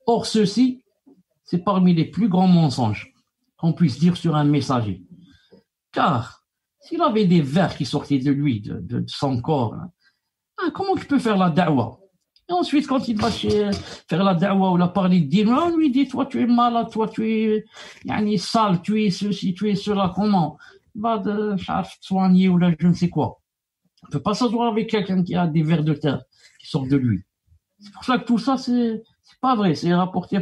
Or, ceci, c'est parmi les plus grands mensonges qu'on puisse dire sur un messager. Car, s'il avait des vers qui sortaient de lui, de son corps, comment tu peux faire la da'wa? Et ensuite, quand il va faire la da'wa ou la parler de dire, on lui dit, toi tu es malade, toi tu es sale, tu es ceci, tu es cela, comment? Va te soigner ou là, je ne sais quoi. On ne peut pas s'asseoir avec quelqu'un qui a des vers de terre qui sortent de lui. C'est pour ça que tout ça, c'est pas vrai. C'est rapporté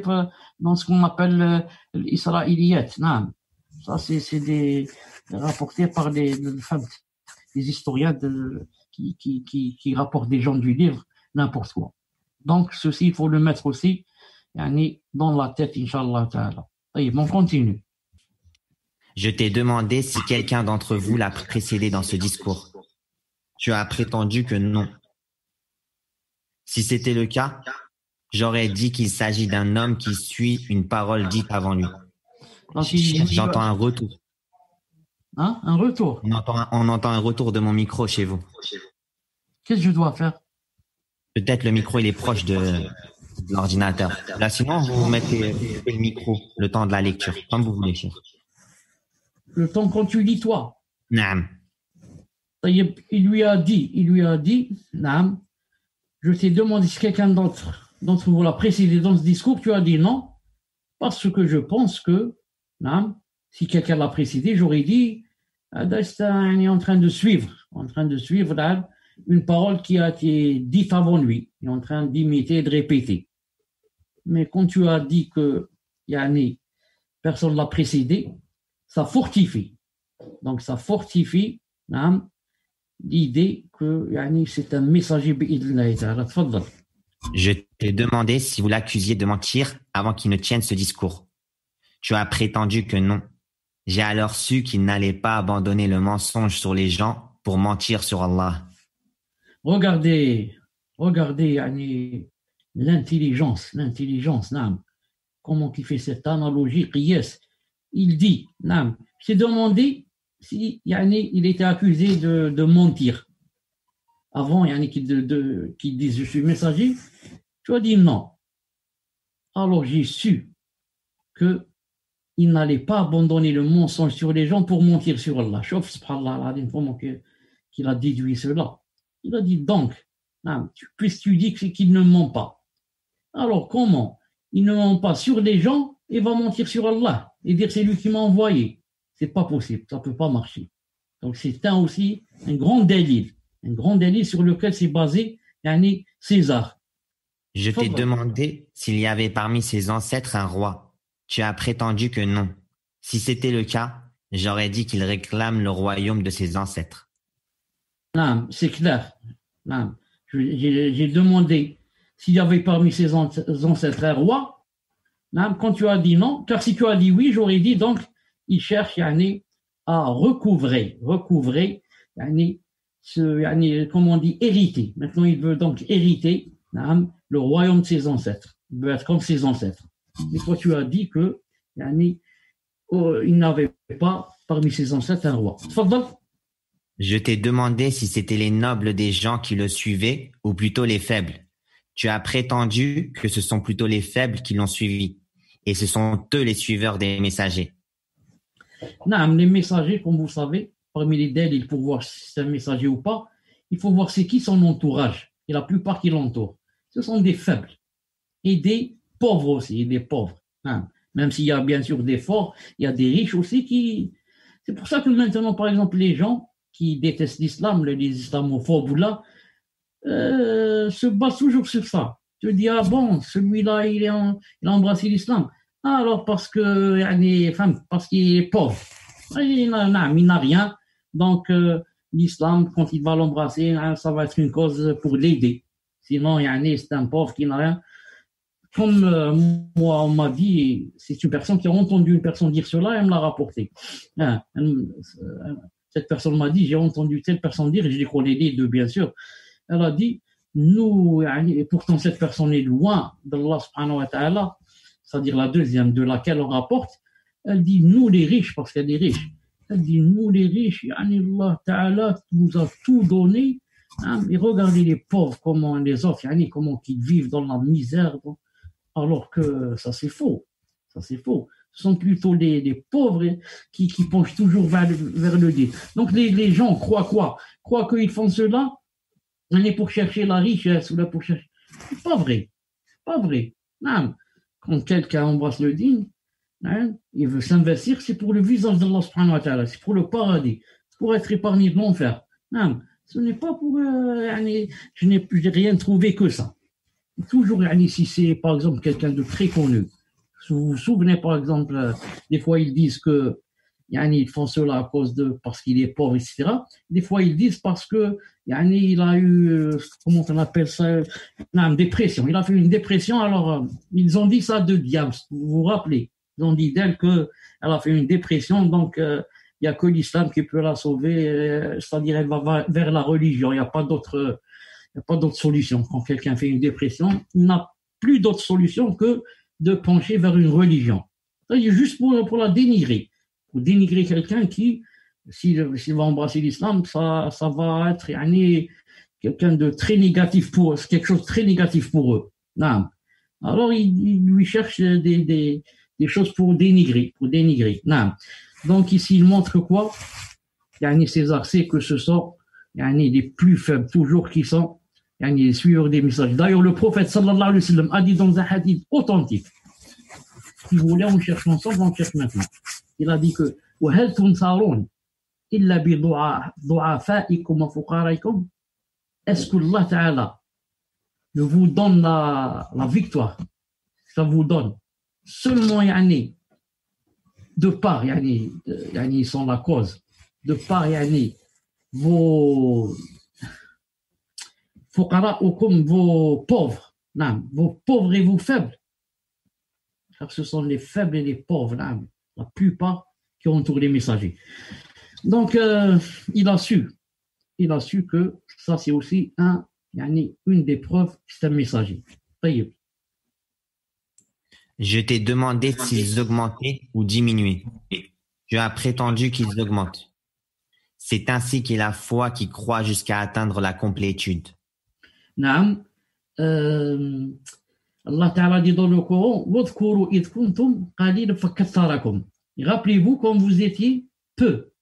dans ce qu'on appelle l'Israéliyat. Ça, c'est rapporté par des historiens qui rapportent des gens du livre, n'importe quoi. Donc, ceci, il faut le mettre aussi dans la tête, Inch'Allah Ta'ala. On continue. Je t'ai demandé si quelqu'un d'entre vous l'a précédé dans ce discours. Tu as prétendu que non. Si c'était le cas, j'aurais dit qu'il s'agit d'un homme qui suit une parole dite avant lui. J'entends un retour. Hein? Un retour? On entend un retour de mon micro chez vous. Qu'est-ce que je dois faire? Peut-être le micro, il est proche de l'ordinateur. Là, sinon, vous mettez le micro le temps de la lecture, comme vous voulez, chef. Le temps quand tu lis, toi? Naam. Il lui a dit, Naam, je t'ai demandé si quelqu'un d'entre vous l'a précédé dans ce discours, tu as dit non, parce que je pense que, Naam, si quelqu'un l'a précédé, j'aurais dit, il est en train de suivre une parole qui a été dite avant lui, il est en train d'imiter et de répéter. Mais quand tu as dit que personne ne l'a précédé, ça fortifie. Donc ça fortifie l'idée que c'est un messager bi'idhnillahi ta'ala. Tfaddal. Je t'ai demandé si vous l'accusiez de mentir avant qu'il ne tienne ce discours. Tu as prétendu que non. J'ai alors su qu'il n'allait pas abandonner le mensonge sur les gens pour mentir sur Allah. Regardez l'intelligence, comment il fait cette analogie, qiyas. Il dit, j'ai demandé si il était accusé de mentir. Avant qu'il dise je suis messager, tu as dit non. Alors j'ai su que il n'allait pas abandonner le mensonge sur les gens pour mentir sur Allah. Chauffe, subhanallah, comment qu'il a déduit cela. Il a dit donc, puisque tu dis qu'il ne ment pas. Alors comment il ne ment pas sur les gens et va mentir sur Allah et dire c'est lui qui m'a envoyé? C'est pas possible, ça peut pas marcher. Donc c'est aussi un grand délit sur lequel s'est basé César. Je t'ai demandé s'il y avait parmi ses ancêtres un roi. Tu as prétendu que non. Si c'était le cas, j'aurais dit qu'il réclame le royaume de ses ancêtres. Non, c'est clair. Non. J'ai demandé s'il y avait parmi ses ancêtres un roi. Non, quand tu as dit non, car si tu as dit oui, j'aurais dit donc il cherche à recouvrer comment on dit, hériter. Maintenant, il veut donc hériter le royaume de ses ancêtres. Il veut être comme ses ancêtres. Mais toi, tu as dit que il n'avait pas parmi ses ancêtres un roi. Tfaddal. Je t'ai demandé si c'était les nobles des gens qui le suivaient ou plutôt les faibles. Tu as prétendu que ce sont plutôt les faibles qui l'ont suivi. Et ce sont eux les suiveurs des messagers. Non, les messagers, comme vous savez, parmi les délits, pour voir si c'est un messager ou pas, il faut voir c'est qui son entourage. Et la plupart qui l'entourent, ce sont des faibles. Et des pauvres aussi, des pauvres. Même s'il y a bien sûr des forts, il y a des riches aussi qui... C'est pour ça que maintenant, par exemple, les gens qui détestent l'islam, les islamophobes là, se basent toujours sur ça. Tu dis, ah bon, celui-là, il a embrassé l'islam. Ah, alors parce qu'il est pauvre. Il n'a rien. Donc, l'islam, quand il va l'embrasser, hein, ça va être une cause pour l'aider. Sinon, c'est un pauvre qui n'a rien. Comme moi, on m'a dit, c'est une personne qui a entendu une personne dire cela, elle me l'a rapporté. Hein, cette personne m'a dit, j'ai entendu telle personne dire, et je les connais les deux, bien sûr. Elle a dit, nous, et pourtant cette personne est loin d'Allah subhanahu wa ta'ala, c'est-à-dire la deuxième de laquelle on rapporte. Elle dit, nous les riches, parce qu'elle est riche. Elle dit, nous les riches, Allah ta'ala nous a tout donné. Hein, et regardez les pauvres, comment les autres, comment ils vivent dans la misère. Alors que ça c'est faux, ça c'est faux. Ce sont plutôt les pauvres qui penchent toujours vers le dé. Donc les gens croient quoi? Croient qu'ils font cela, on est pour chercher la richesse ou là pour chercher. C'est pas vrai, c'est pas vrai. Non. Quand quelqu'un embrasse le dîn, hein, il veut s'investir, c'est pour le visage d'Allah subhanahu wa ta'ala, c'est pour le paradis, c'est pour être épargné de l'enfer. Non, ce n'est pas pour, je n'ai rien trouvé que ça. Toujours, si c'est par exemple quelqu'un de très connu, vous vous souvenez par exemple, des fois ils disent que ils font cela à cause parce qu'il est pauvre, etc. Des fois ils disent parce que il a eu, comment on appelle ça, une dépression. Il a fait une dépression, alors ils ont dit ça de Diams, vous vous rappelez? Ils ont dit d'elle qu'elle a fait une dépression, donc il n'y a que l'islam qui peut la sauver, c'est-à-dire elle va vers la religion, il n'y a pas d'autre solution. Quand quelqu'un fait une dépression, il n'a plus d'autre solution que de pencher vers une religion. C'est juste pour la dénigrer. Pour dénigrer quelqu'un qui, s'il va embrasser l'islam, ça va être quelqu'un de très négatif pour eux, c'est quelque chose de très négatif pour eux. Non. Alors, il lui cherche des choses pour dénigrer. Non. Donc, ici, il montre quoi? Ces versets que ce sont les plus faibles, toujours qui sont les suiveurs des messages. D'ailleurs, le prophète sallallahu alayhi wa sallam a dit dans un hadith authentique, si vous voulez, on cherche ensemble, on cherche maintenant. Il a dit que وَهَلْ تُنْصَرُونَ إِلَّا بِضُعَفَائِكُمْ وَفُقَرَائِكُمْ. Est-ce que Allah Ta'ala ne vous donne la victoire? Ça vous donne seulement de part, ils sont la cause, de part, vos fuqara'ukum, vos pauvres, vos pauvres et vos faibles, car ce sont les faibles et les pauvres, la plupart qui entourent les messagers. Donc, il a su que ça c'est aussi une des preuves que c'est un messager. Je t'ai demandé s'ils augmentaient ou diminuaient. Tu as prétendu qu'ils augmentent. C'est ainsi qu'est la foi qui croit jusqu'à atteindre la complétude. Naam. Allah Ta'ala dit dans le Coran, وَاذْكُرُوا إِذْ كُنْتُمْ قَلِيلًا فَكَثَّرَكُمْ. Rappelez-vous quand vous étiez peu,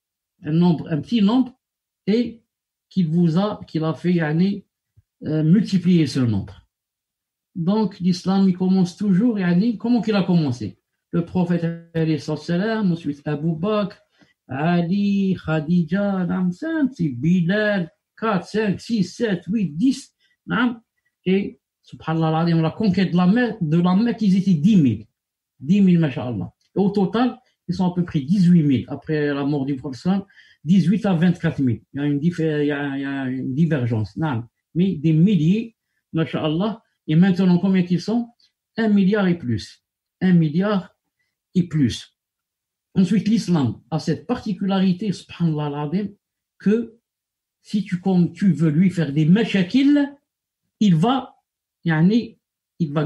un petit nombre, et qu'il a fait multiplier ce nombre. Donc l'islam il commence toujours, comment qu'il a commencé? Le prophète alayhi salam, ensuite Abu Bakr, Ali, Khadija, c'est Bilal, 4, 5, 6, 7, 8, 10, et subhanallah, la conquête de la Mecque, ils étaient 10 000. 10 000, masha'Allah. Et au total, ils sont à peu près 18 000 après la mort du prophète, 18 à 24 000. Il y a une divergence. Mais des milliers, masha'Allah. Et maintenant, combien qu'ils sont? 1 milliard et plus. 1 milliard et plus. Ensuite, l'islam a cette particularité, subhanallah, que si tu veux lui faire des mashakil, il va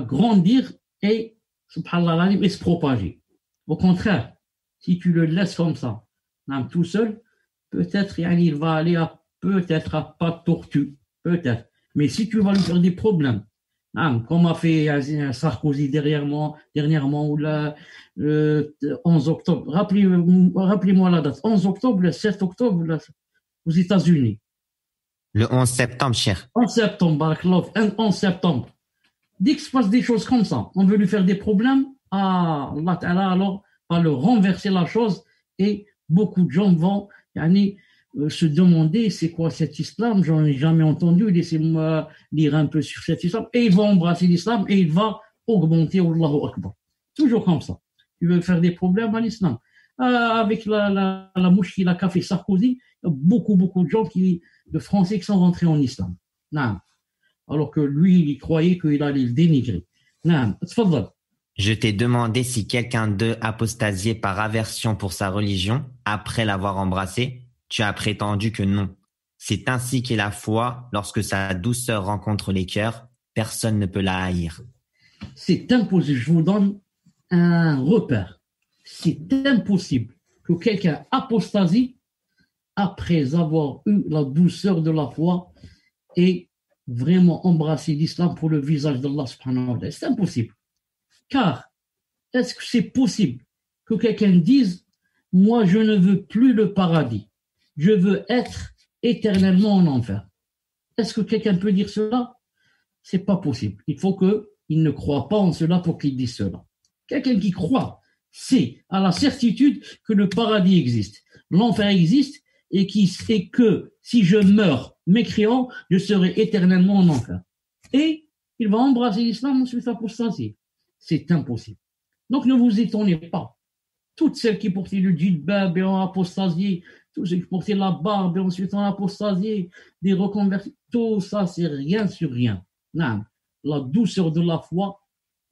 grandir et, subhanallah, et se propager. Au contraire, si tu le laisses comme ça, tout seul, peut-être il va aller peut-être à pas de tortue, peut-être. Mais si tu vas lui faire des problèmes, comme a fait Sarkozy dernièrement, ou le 11 octobre, rappelez-moi la date, 11 octobre, le 7 octobre, là, aux États-Unis. Le 11 septembre, cher. 11 septembre, Barakallah, 11 septembre. Dès qu'il se passe des choses comme ça, on veut lui faire des problèmes, Allah Ta'ala alors va le renverser la chose et beaucoup de gens vont se demander c'est quoi cet islam, j'en ai jamais entendu, laissez-moi lire un peu sur cet islam, et ils vont embrasser l'islam et il va augmenter, Allahu Akbar. Toujours comme ça. Tu veux faire des problèmes à l'islam. avec la mouchkila qu'a fait Sarkozy, il y a beaucoup de gens de Français qui sont rentrés en islam. Non. Alors que lui, il croyait qu'il allait le dénigrer. Non. Tfadal. Je t'ai demandé si quelqu'un d'eux apostasiait par aversion pour sa religion après l'avoir embrassé. Tu as prétendu que non. C'est ainsi qu'est la foi, lorsque sa douceur rencontre les cœurs, personne ne peut la haïr. C'est impossible. Je vous donne un repère. C'est impossible que quelqu'un apostasie après avoir eu la douceur de la foi et vraiment embrasser l'islam pour le visage d'Allah subhanahu wa ta'ala. C'est impossible. Car, est-ce que c'est possible que quelqu'un dise « Moi, je ne veux plus le paradis. Je veux être éternellement en enfer. » Est-ce que quelqu'un peut dire cela? C'est pas possible. Il faut qu'il ne croit pas en cela pour qu'il dise cela. Quelqu'un qui croit, c'est à la certitude que le paradis existe, l'enfer existe, et qui sait que si je meurs mécréant, je serai éternellement en enfer. Et il va embrasser l'islam ensuite apostasier. C'est impossible. Donc ne vous étonnez pas. Toutes celles qui portaient le djilbab et ont apostasié, tous ceux qui portaient la barbe et ensuite ont apostasié, des reconvertis, tout ça c'est rien sur rien. Non. La douceur de la foi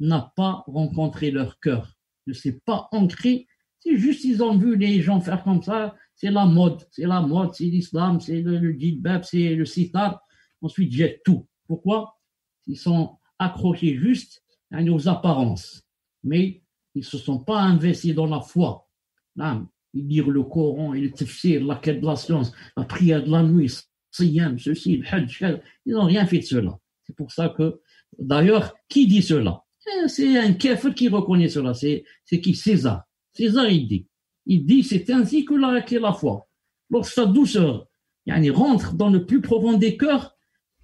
n'a pas rencontré leur cœur. Ne s'est pas ancré. C'est juste ils ont vu les gens faire comme ça. C'est la mode, c'est l'islam, c'est le djilbab, c'est le sitar. Ensuite, ils jettent tout. Pourquoi? Ils sont accrochés juste aux apparences. Mais ils ne se sont pas investis dans la foi. Ils lire le Coran, le tafsir, la quête de la science, la prière de la nuit, siyam, ceci, le hajj. Ils n'ont rien fait de cela. C'est pour ça que, d'ailleurs, qui dit cela? C'est un kafir qui reconnaît cela. C'est qui? César. César, il dit. Il dit, c'est ainsi qu'est la foi. Lorsque sa douceur rentre dans le plus profond des cœurs,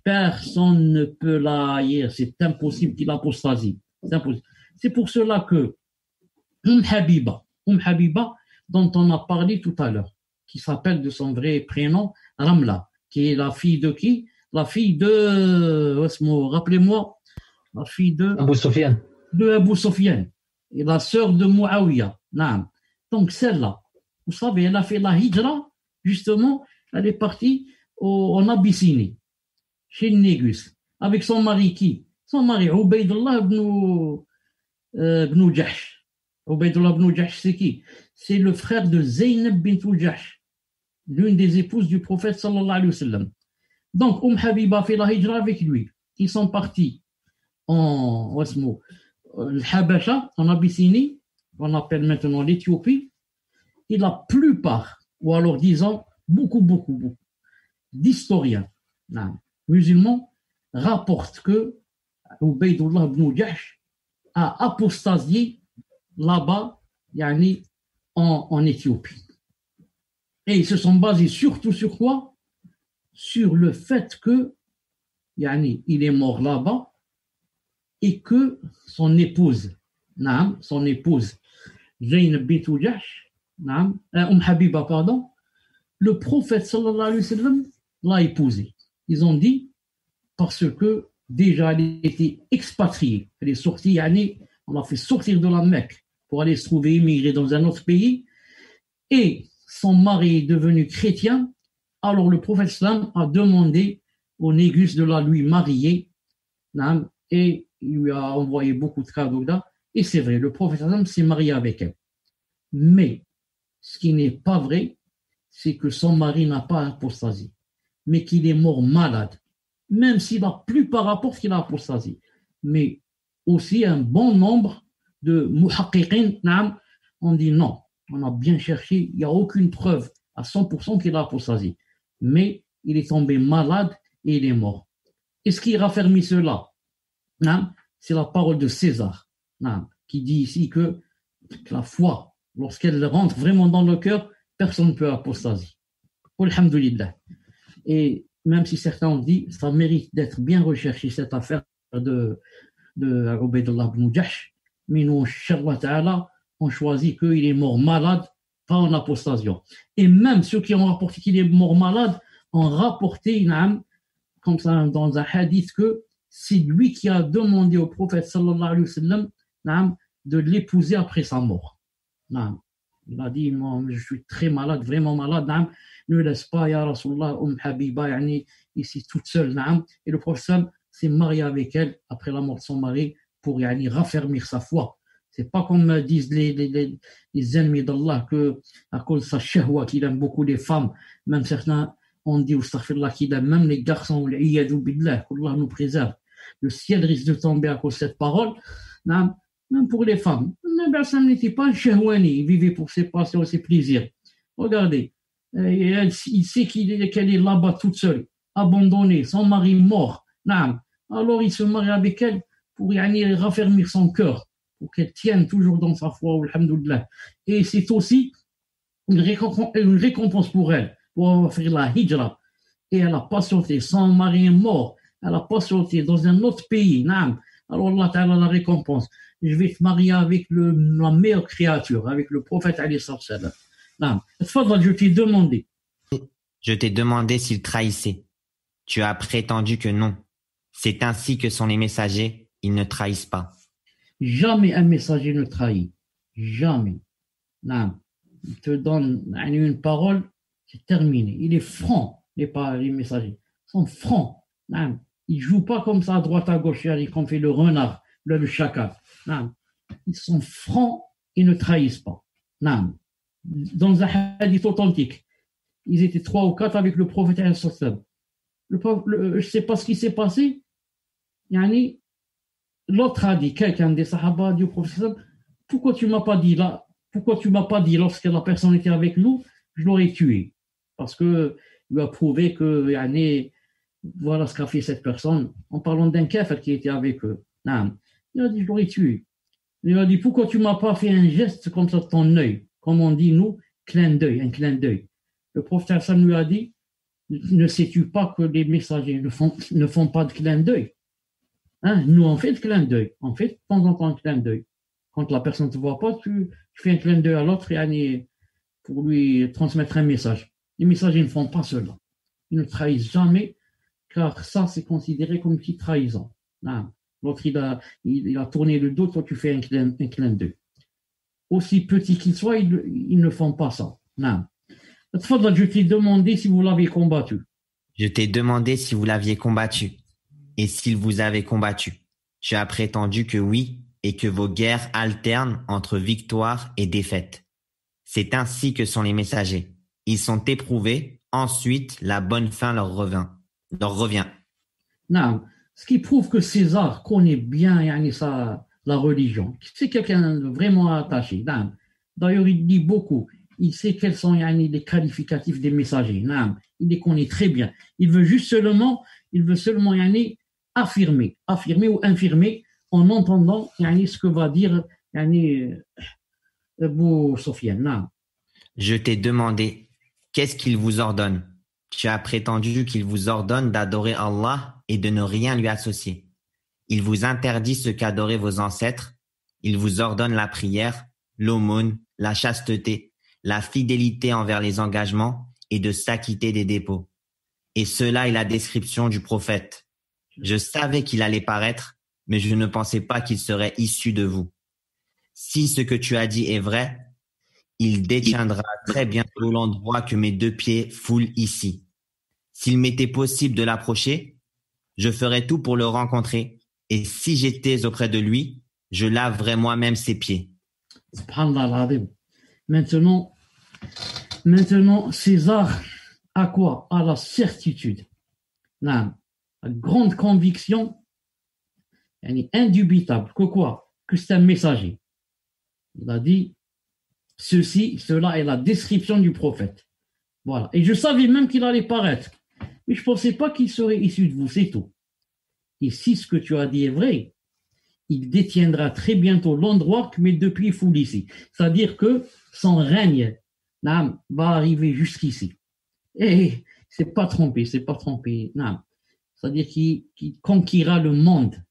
personne ne peut la haïr. C'est impossible qu'il apostasie. C'est impossible. C'est pour cela que Habiba, dont on a parlé tout à l'heure, qui s'appelle de son vrai prénom Ramla, qui est la fille de qui? La fille de, rappelez-moi, la fille de Abu Sufyan. De Abu Sufyan, et la sœur de Muawiyah. Donc celle-là, vous savez, elle a fait la hijra, justement, elle est partie en Abyssinie, chez le Négus, avec son mari qui? Son mari, Ubaydullah ibn Jahsh. Ubaydullah ibn Jahsh, c'est qui? C'est le frère de Zaynab bint Jahsh, l'une des épouses du prophète sallallahu alayhi wa sallam. Donc, Habiba a fait la hijra avec lui. Ils sont partis en Habasha, en Abyssinie, on appelle maintenant l'Éthiopie, et la plupart, ou alors disons beaucoup d'historiens musulmans rapportent que Ubaydullah ibn Jahsh a apostasié là-bas, en Éthiopie. Et ils se sont basés surtout sur quoi? Sur le fait que il est mort là-bas et que son épouse Zaynab bint Jahsh, Habiba, pardon, le prophète sallallahu alayhi wa sallam l'a épousée. Ils ont dit parce que déjà elle était expatriée, elle est sortie, on l'a fait sortir de la Mecque pour aller se trouver immigrée dans un autre pays, et son mari est devenu chrétien. Alors le prophète sallam a demandé au négus de la lui marier, et il lui a envoyé beaucoup de cadeaux là. Et c'est vrai, le prophète sallam s'est marié avec elle. Mais ce qui n'est pas vrai, c'est que son mari n'a pas apostasie, mais qu'il est mort malade, même si la plupart rapportent qu'il a apostasie. Mais aussi un bon nombre de muhaqqiqin ont dit non, on a bien cherché, il n'y a aucune preuve à 100% qu'il a apostasie. Mais il est tombé malade et il est mort. Et ce qui raffermit cela, c'est la parole de César, qui dit ici que la foi, lorsqu'elle rentre vraiment dans le cœur, personne ne peut apostasie. Alhamdulillah. Et même si certains ont dit, ça mérite d'être bien recherché, cette affaire de Ubaydullah ibn Jahsh, mais nous, Inch'Allah Ta'ala, on choisit qu'il est mort malade, pas en apostasion. Et même ceux qui ont rapporté qu'il est mort malade ont rapporté, comme ça dans un hadith, que c'est lui qui a demandé au prophète sallallahu alayhi wa sallam de l'épouser après sa mort. Il a dit, moi, je suis très malade, vraiment malade, naam. Ne laisse pas, ya Rasulallah, Habiba, yani, ici toute seule, naam. Et le prophète s'est marié avec elle après la mort de son mari pour yani, raffermir sa foi. C'est pas comme disent les ennemis d'Allah que à cause de sa shahwa qu'il aime beaucoup les femmes, même certains ont dit astaghfirullah qu'il aime même les garçons, l'iyadou billah, qu'Allah nous préserve. Le ciel risque de tomber à cause de cette parole. Non, même pour les femmes. Le Nabi n'était pas un shahwani, il vivait pour ses passions et ses plaisirs. Regardez, il sait qu'elle est là-bas toute seule, abandonnée, son mari mort. Non. Alors il se marie avec elle pour yani, raffermir son cœur, pour qu'elle tienne toujours dans sa foi, alhamdoulilah. Et c'est aussi une récompense pour elle, pour avoir fait la hijra. Et elle a patienté, son mari est mort, elle a patienté dans un autre pays. Naam. Alors Allah Ta'ala la récompense. Je vais te marier avec la meilleure créature, avec le prophète alayhi salam. Naam. Je t'ai demandé. Je t'ai demandé s'il trahissait. Tu as prétendu que non. C'est ainsi que sont les messagers, ils ne trahissent pas. Jamais un messager ne trahit. Jamais. Non. Il te donne une parole, c'est terminé. Il est franc, les messagers. Ils sont francs. Non. Ils ne jouent pas comme ça à droite à gauche, comme fait le renard, le chacal. Non. Ils sont francs et ne trahissent pas. Non. Dans un hadith authentique, ils étaient 3 ou 4 avec le prophète. Je ne sais pas ce qui s'est passé. Yani, l'autre a dit, quelqu'un des sahaba du prophète, pourquoi tu m'as pas dit là, pourquoi tu m'as pas dit lorsque la personne était avec nous, je l'aurais tué. Parce que il a prouvé que yani, voilà ce qu'a fait cette personne en parlant d'un kafir qui était avec eux. Non. Il a dit, je l'aurais tué. Il a dit, pourquoi tu m'as pas fait un geste comme ça de ton œil, comme on dit nous, clin d'œil, un clin d'œil. Le prophète Hassan lui a dit, ne sais-tu pas que les messagers ne font pas de clin d'œil? Hein, nous, on fait le clin d'œil. On fait de temps en temps un clin d'œil. Quand la personne ne te voit pas, tu fais un clin d'œil à l'autre pour lui transmettre un message. Les messagers ne font pas cela. Ils ne trahissent jamais, car ça, c'est considéré comme une petite trahison. Non. L'autre, il a tourné le dos, toi, tu fais un clin d'œil. Aussi petit qu'il soit, ils ne font pas ça. Non. Je t'ai demandé si vous l'aviez combattu. Je t'ai demandé si vous l'aviez combattu et s'il vous avait combattu. Tu as prétendu que oui et que vos guerres alternent entre victoire et défaite. C'est ainsi que sont les messagers. Ils sont éprouvés, ensuite la bonne fin leur revient. Non. Ce qui prouve que César connaît bien la religion. C'est quelqu'un de vraiment attaché. Non. D'ailleurs, il dit beaucoup. Il sait quels sont les qualificatifs des messagers. Non. Il les connaît très bien. Il veut seulement affirmer ou infirmer en entendant ce que va dire Abu Sufyan. Non. Je t'ai demandé, qu'est-ce qu'il vous ordonne? Tu as prétendu qu'il vous ordonne d'adorer Allah et de ne rien lui associer. Il vous interdit ce qu'adoraient vos ancêtres. Il vous ordonne la prière, l'aumône, la chasteté, la fidélité envers les engagements et de s'acquitter des dépôts. Et cela est la description du prophète. Je savais qu'il allait paraître, mais je ne pensais pas qu'il serait issu de vous. Si ce que tu as dit est vrai, il détiendra très bientôt l'endroit que mes 2 pieds foulent ici. S'il m'était possible de l'approcher, je ferais tout pour le rencontrer. Et si j'étais auprès de lui, je laverais moi-même ses pieds. Maintenant, César a quoi? A la certitude, la grande conviction, indubitable, que quoi? Que c'est un messager. Il a dit, cela est la description du prophète. Voilà. Et je savais même qu'il allait paraître. Mais je ne pensais pas qu'il serait issu de vous, c'est tout. Et si ce que tu as dit est vrai, il détiendra très bientôt l'endroit que mes 2 pieds foulent ici. C'est-à-dire que son règne va arriver jusqu'ici. Et c'est pas trompé. C'est-à-dire qu'il conquérera le monde.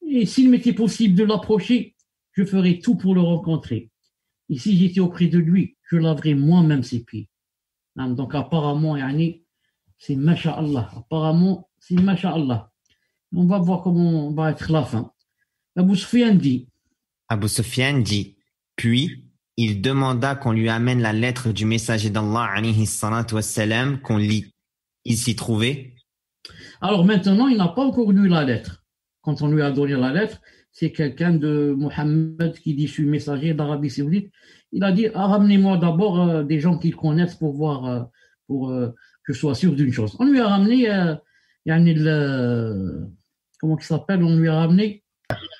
Et s'il m'était possible de l'approcher, je ferais tout pour le rencontrer. Et si j'étais auprès de lui, je laverais moi-même ses pieds. Donc apparemment, c'est masha'Allah. Apparemment, c'est masha'Allah. On va voir comment va être la fin. Abu Sufyan dit, Abu Sufyan dit, puis il demanda qu'on lui amène la lettre du messager d'Allah, alayhi salatu wassalam, qu'on lit. Il s'y trouvait. Alors maintenant, il n'a pas encore lu la lettre. Quand on lui a donné la lettre, c'est quelqu'un de Mohammed qui dit, je suis messager d'Arabie Saoudite. Il a dit, ramenez-moi d'abord des gens qu'il connaisse pour voir, que je sois sûr d'une chose. On lui a ramené, comment il s'appelle, on lui a ramené.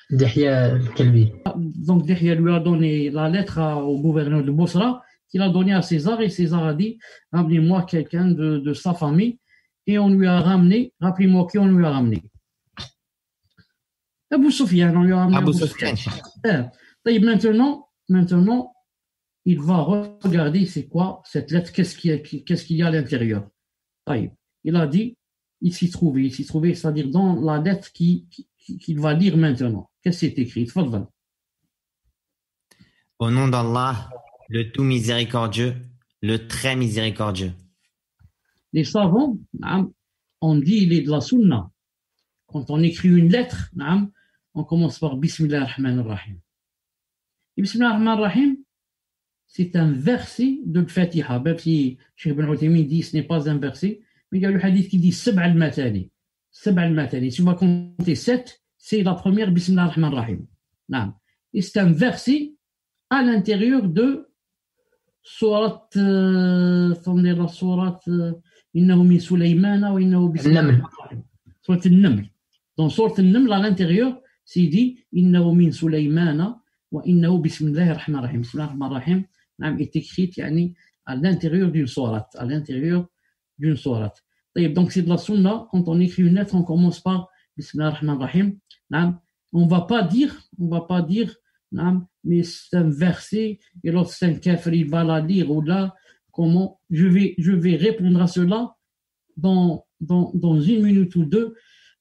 Dihya al-Kalbi. Donc Dihya lui a donné la lettre au gouverneur de Bosra, qu'il a donné à César, et César a dit, ramenez-moi quelqu'un de sa famille. Et on lui a ramené, rappelez-moi qui on lui a ramené. Abu Sufyan, on lui a ramené Abu Abu Sufyan. Sufyan. Et maintenant, il va regarder c'est quoi cette lettre, qu'est-ce qu'il y a à l'intérieur. Il a dit, il s'y trouvait, c'est-à-dire dans la lettre qu'il va lire maintenant. Qu'est-ce qui est écrit? Tfadhal. Au nom d'Allah, le tout miséricordieux, le très miséricordieux. Les savants, on dit il est de la sunna. Quand on écrit une lettre, on commence par Bismillah ar-Rahman ar-Rahim. Et Bismillah ar-Rahman ar-Rahim, c'est un verset de l'Fatiha. Même si Cheikh Ibn Uthaymin dit ce n'est pas un verset, mais il y a le hadith qui dit Sab' al-Matani. Sab' al-Matani. Si on va compter 7, c'est la première Bismillah ar-Rahman ar-Rahim. Et c'est un verset à l'intérieur de Surat, la Surat Innahu min Sulaymana wa innahu Bismillah ar-Rahman ar-Rahim. Surat al-Naml. Dans Surat al-Naml, à l'intérieur, c'est dit Innahu min Sulaymana wa innahu Bismillah ar-Rahman ar-Rahim. Bismillah ar-Rahman ar-Rahim est écrite à l'intérieur d'une sourate. Donc c'est de la sunna, quand on écrit une lettre, on commence par Bismillah ar-Rahman ar-Rahim. On va pas dire, mais c'est un verset, et lorsque c'est un kafir, il va la lire, ou là, comment, je vais répondre à cela dans une minute ou deux,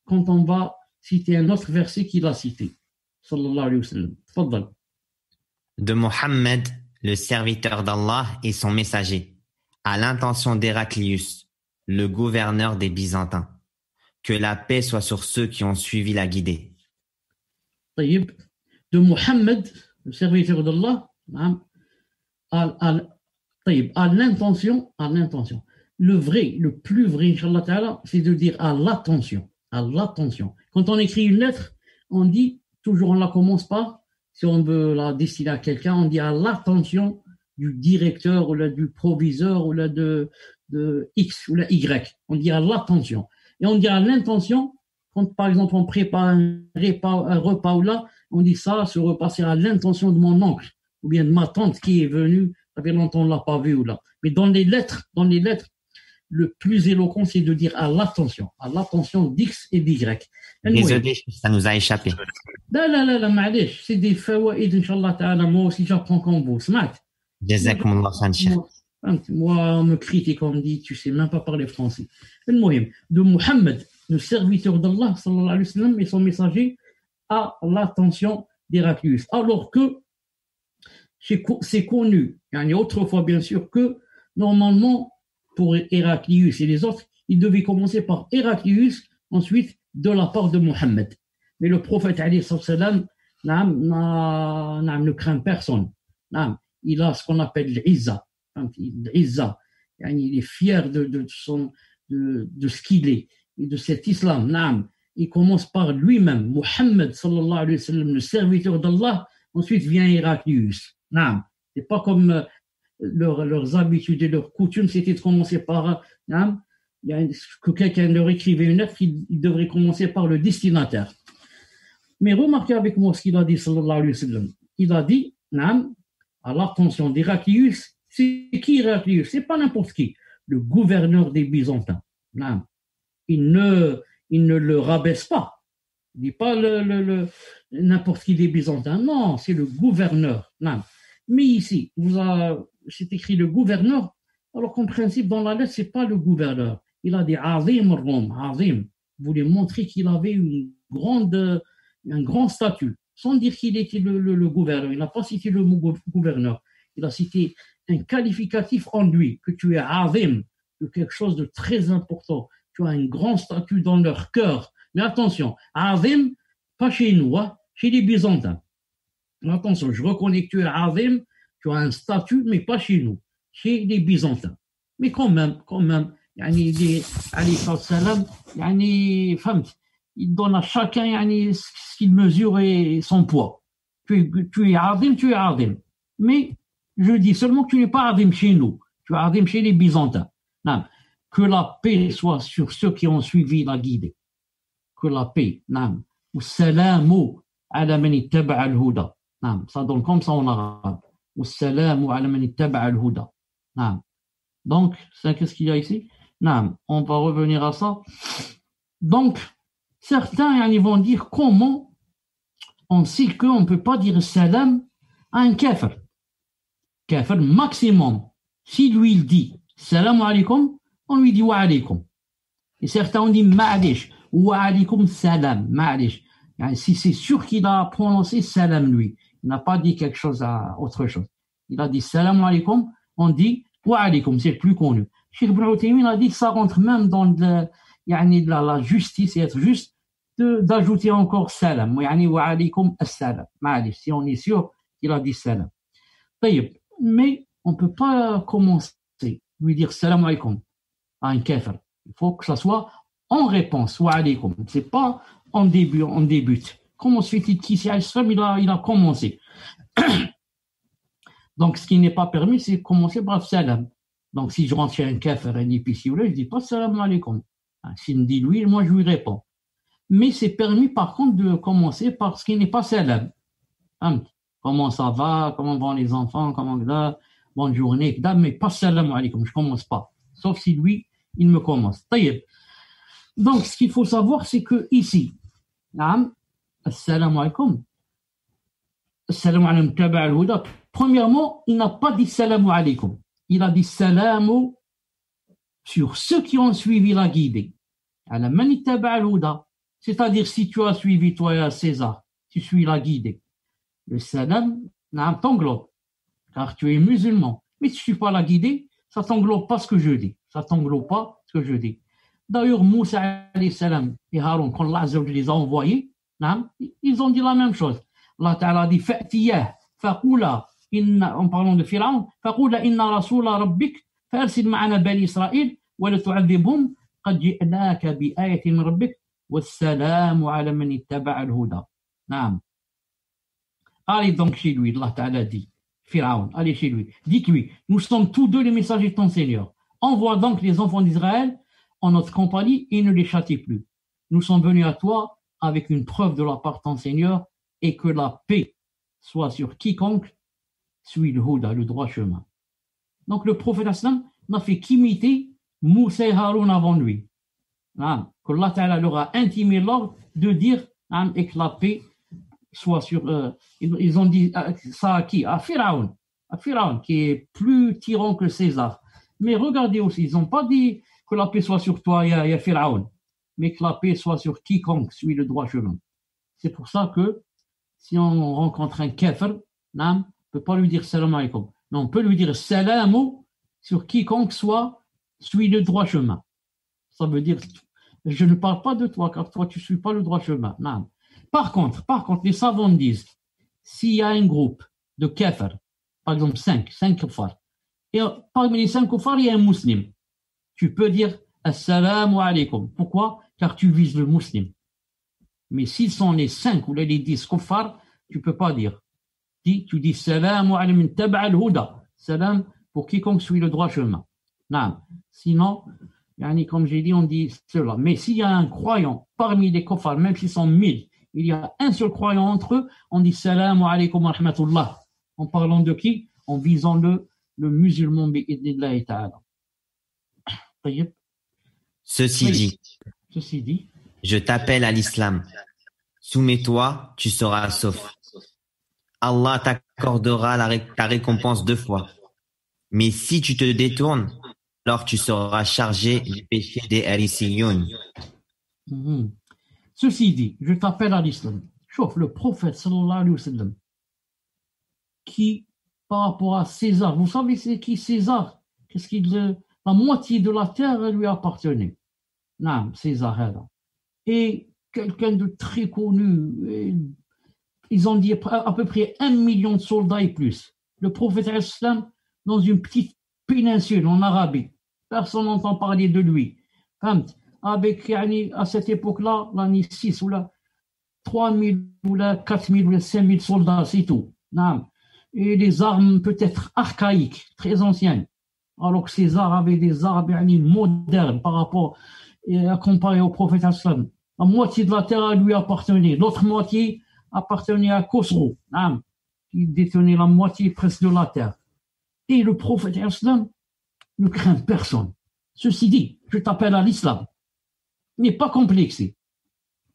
quand on va citer un autre verset qu'il a cité. Sallallahu alayhi wa sallam. Tfaddal. De Mohammed, le serviteur d'Allah et son messager, à l'intention d'Héraclius, le gouverneur des Byzantins. Que la paix soit sur ceux qui ont suivi la guidée. De Mohammed, le serviteur d'Allah, à l'intention. Le plus vrai, Inch'Allah Ta'ala, c'est de dire à l'attention. Quand on écrit une lettre, on dit, toujours on la commence par, si on veut la destiner à quelqu'un, on dit à l'attention du directeur, ou là du proviseur, ou là de X, ou là Y. On dit à l'attention. Et on dit à l'intention, quand par exemple on prépare un repas ou là, on dit ça, ce repas c'est à l'intention de mon oncle, ou bien de ma tante qui est venue, ça fait longtemps on ne l'a pas vu ou là. Mais dans les lettres, le plus éloquent, c'est de dire à l'attention d'X et d'Y. Désolé, ça nous a échappé. لا معليش, c'est des fawaïd, Inch'Allah Ta'ala, moi aussi j'apprends comme vous, سمعت. Jazakumullah khair, Cheikh. Moi, on me critique, on me dit, tu sais même pas parler français. De Mohammed, le serviteur d'Allah, sallallahu alayhi wa sallam, et son messager, à l'attention d'Héraclius. Alors que c'est connu, autrefois bien sûr, que normalement, pour Héraclius et les autres, il devait commencer par Héraclius, ensuite de la part de Mohammed. Mais le prophète alayhi salam ne craint personne. Il a ce qu'on appelle l'Izza. Il est fier de ce qu'il est et de cet islam. Il commence par lui-même, Mohammed sallallahu alayhi wa sallam, le serviteur d'Allah. Ensuite vient Héraclius. C'est pas comme leurs habitudes et leurs coutumes, c'était de commencer par que quelqu'un leur écrivait une lettre, il devrait commencer par le destinataire. Mais remarquez avec moi ce qu'il a dit, sallallahu alayhi wa sallam. Il a dit, à l'attention d'Héraclius. C'est qui Héraclius? C'est pas n'importe qui. Le gouverneur des Byzantins. Il ne le rabaisse pas. Il ne dit pas n'importe qui des Byzantins. Non, c'est le gouverneur. Mais ici, c'est écrit le gouverneur, alors qu'en principe, dans la lettre, c'est pas le gouverneur. Il a dit Azim Rom, Azim. Il voulait montrer qu'il avait un grand statut, sans dire qu'il était le gouverneur. Il n'a pas cité le mot gouverneur. Il a cité un qualificatif en lui, que tu es Azim, de quelque chose de très important. Tu as un grand statut dans leur cœur. Mais attention, Azim, pas chez nous, chez les Byzantins. Mais attention, je reconnais que tu es Azim, tu as un statut, mais pas chez nous, chez les Byzantins. Mais quand même, يعني عليه الصلاة والسلام يعني فهمت il donne à chacun يعني ce qu'il mesure et son poids. Tu es Adim. Mais je dis seulement que tu n'es pas Adim chez nous, tu es Adim chez les Byzantins. Non. Que la paix soit sur ceux qui ont suivi la guidée. Que la paix, non. والسلام على من اتبع الهدى. نعم, ça donne comme ça en arabe. والسلام على من اتبع الهدى. نعم. Donc, qu'est-ce qu'il y a ici? Non, on va revenir à ça. Donc, certains ils vont dire comment on sait qu'on ne peut pas dire salam à un kafir. Kafir maximum. Si lui il dit salam alaykum, on lui dit wa alaykum. Et certains ont dit ma'alish, wa alaykum salam, ma'alish. Si c'est sûr qu'il a prononcé salam lui, il n'a pas dit quelque chose à autre chose. Il a dit salam alaykum, on dit wa alaykum, c'est le plus connu. Cheikh Ibn Uthaymin a dit que ça rentre même dans la justice et être juste d'ajouter encore salam. Wa alaykum as-salam. Ma'alish, si on est sûr qu'il a dit salam. Mais on ne peut pas commencer lui dire salam alaykum à un kafir. Il faut que ça soit en réponse, wa alaykum. C'est pas en début, on débute. Comment se fait-il qu'ici à l'islam, il a commencé? Donc, ce qui n'est pas permis, c'est de commencer par salam. Donc, si je rentre chez un kafir, un épicier, je ne dis pas salam alaykum. S'il me dit lui, moi, je lui réponds. Mais c'est permis, par contre, de commencer par ce qui n'est pas salam. Comment ça va? Comment vont les enfants? Bonne journée, mais pas salam alaykum, je ne commence pas. Sauf si lui, il me commence. Donc, ce qu'il faut savoir, c'est que ici, assalamu alaykum, assalamu alaykum taba al-huda. Premièrement, il n'a pas dit salamu alaykum. Il a dit salamu sur ceux qui ont suivi la guidée. Ala man taba al-huda. C'est-à-dire, si tu as suivi, toi, César, tu suis la guidée. Le salam t'englobe, car tu es musulman. Mais si tu ne suis pas la guidée, ça t'englobe pas ce que je dis. Ça t'englobe pas ce que je dis. D'ailleurs, Moussa alayhi salam et Haroun, quand Allah les a envoyés, ils ont dit la même chose. Allah Ta'ala dit fa'tiyah, faqula, en parlant de Pharaon, faqula inna rasula rabbik, fa'arsil ma'ana bani Israël, wa la tu'adhibhum, qad ji'naka bi ayatin min rabbik, wassalamu ala man ittaba'a al-huda. Allez donc chez lui, Allah Ta'ala dit, Pharaon, allez chez lui, dites-lui, nous sommes tous deux les messagers de ton Seigneur. Envoie donc les enfants d'Israël en notre compagnie et ne les châtie plus. Nous sommes venus à toi avec une preuve de la part de ton Seigneur et que la paix soit sur quiconque suit le Huda, le droit chemin. Donc le prophète Aslam n'a fait qu'imiter Moussa et Haroun avant lui. Que Allah Ta'ala leur a intimé l'ordre de dire et que la paix soit sur... ils ont dit ça à qui? À Pharaon, qui est plus tyran que César. Mais regardez aussi, ils n'ont pas dit que la paix soit sur toi et à Pharaon, mais que la paix soit sur quiconque suit le droit chemin. C'est pour ça que si on rencontre un kafir, on ne peut pas lui dire salam alaykum. Non, on peut lui dire salamu sur quiconque suit le droit chemin. Ça veut dire, je ne parle pas de toi, car toi tu ne suis pas le droit chemin. Non. Par contre, les savants disent, s'il y a un groupe de kafir, par exemple 5 kafars, et parmi les 5 kafars, il y a un musulman, tu peux dire assalamu alaykum. Pourquoi? Car tu vises le musulman. Mais s'ils sont les 5 ou les 10 kafars, tu ne peux pas dire. Tu dis salamu alaykum taba al-huda. Salam pour quiconque suit le droit chemin. Non. Sinon, comme j'ai dit, on dit cela. Mais s'il y a un croyant parmi les kafars, même s'ils sont 1000, il y a un seul croyant entre eux, on dit salamu alaykum wa rahmatullah. En parlant de qui? En visant le musulman bi'idnillahi ta'ala. Ceci dit, je t'appelle à l'islam. Soumets-toi, tu seras sauf. Allah t'accordera ta récompense 2 fois. Mais si tu te détournes, alors tu seras chargé du péché des Harisiyoun. Ceci dit, je t'appelle à l'islam. Chauffe le prophète sallallahu alayhi wa sallam, qui, par rapport à César, vous savez c'est qui César? La moitié de la terre lui appartenait. Non, César. Et quelqu'un de très connu. Ils ont dit à peu près 1 million de soldats et plus. le prophète islam dans une petite péninsule en Arabie. Personne n'entend parler de lui. Avec, à cette époque-là, l'année 6 ou là, 3000 ou là, 4000 ou là, 5000 soldats, c'est tout. Et les armes peut-être archaïques, très anciennes. Alors que ces armes avaient des armes modernes par rapport à comparer au prophète islam. La moitié de la terre lui appartenait, l'autre moitié appartenait à Khosrow, qui détenait la moitié presque de la terre. Et le prophète islam ne craint personne. Ceci dit, je t'appelle à l'islam, mais pas complexé.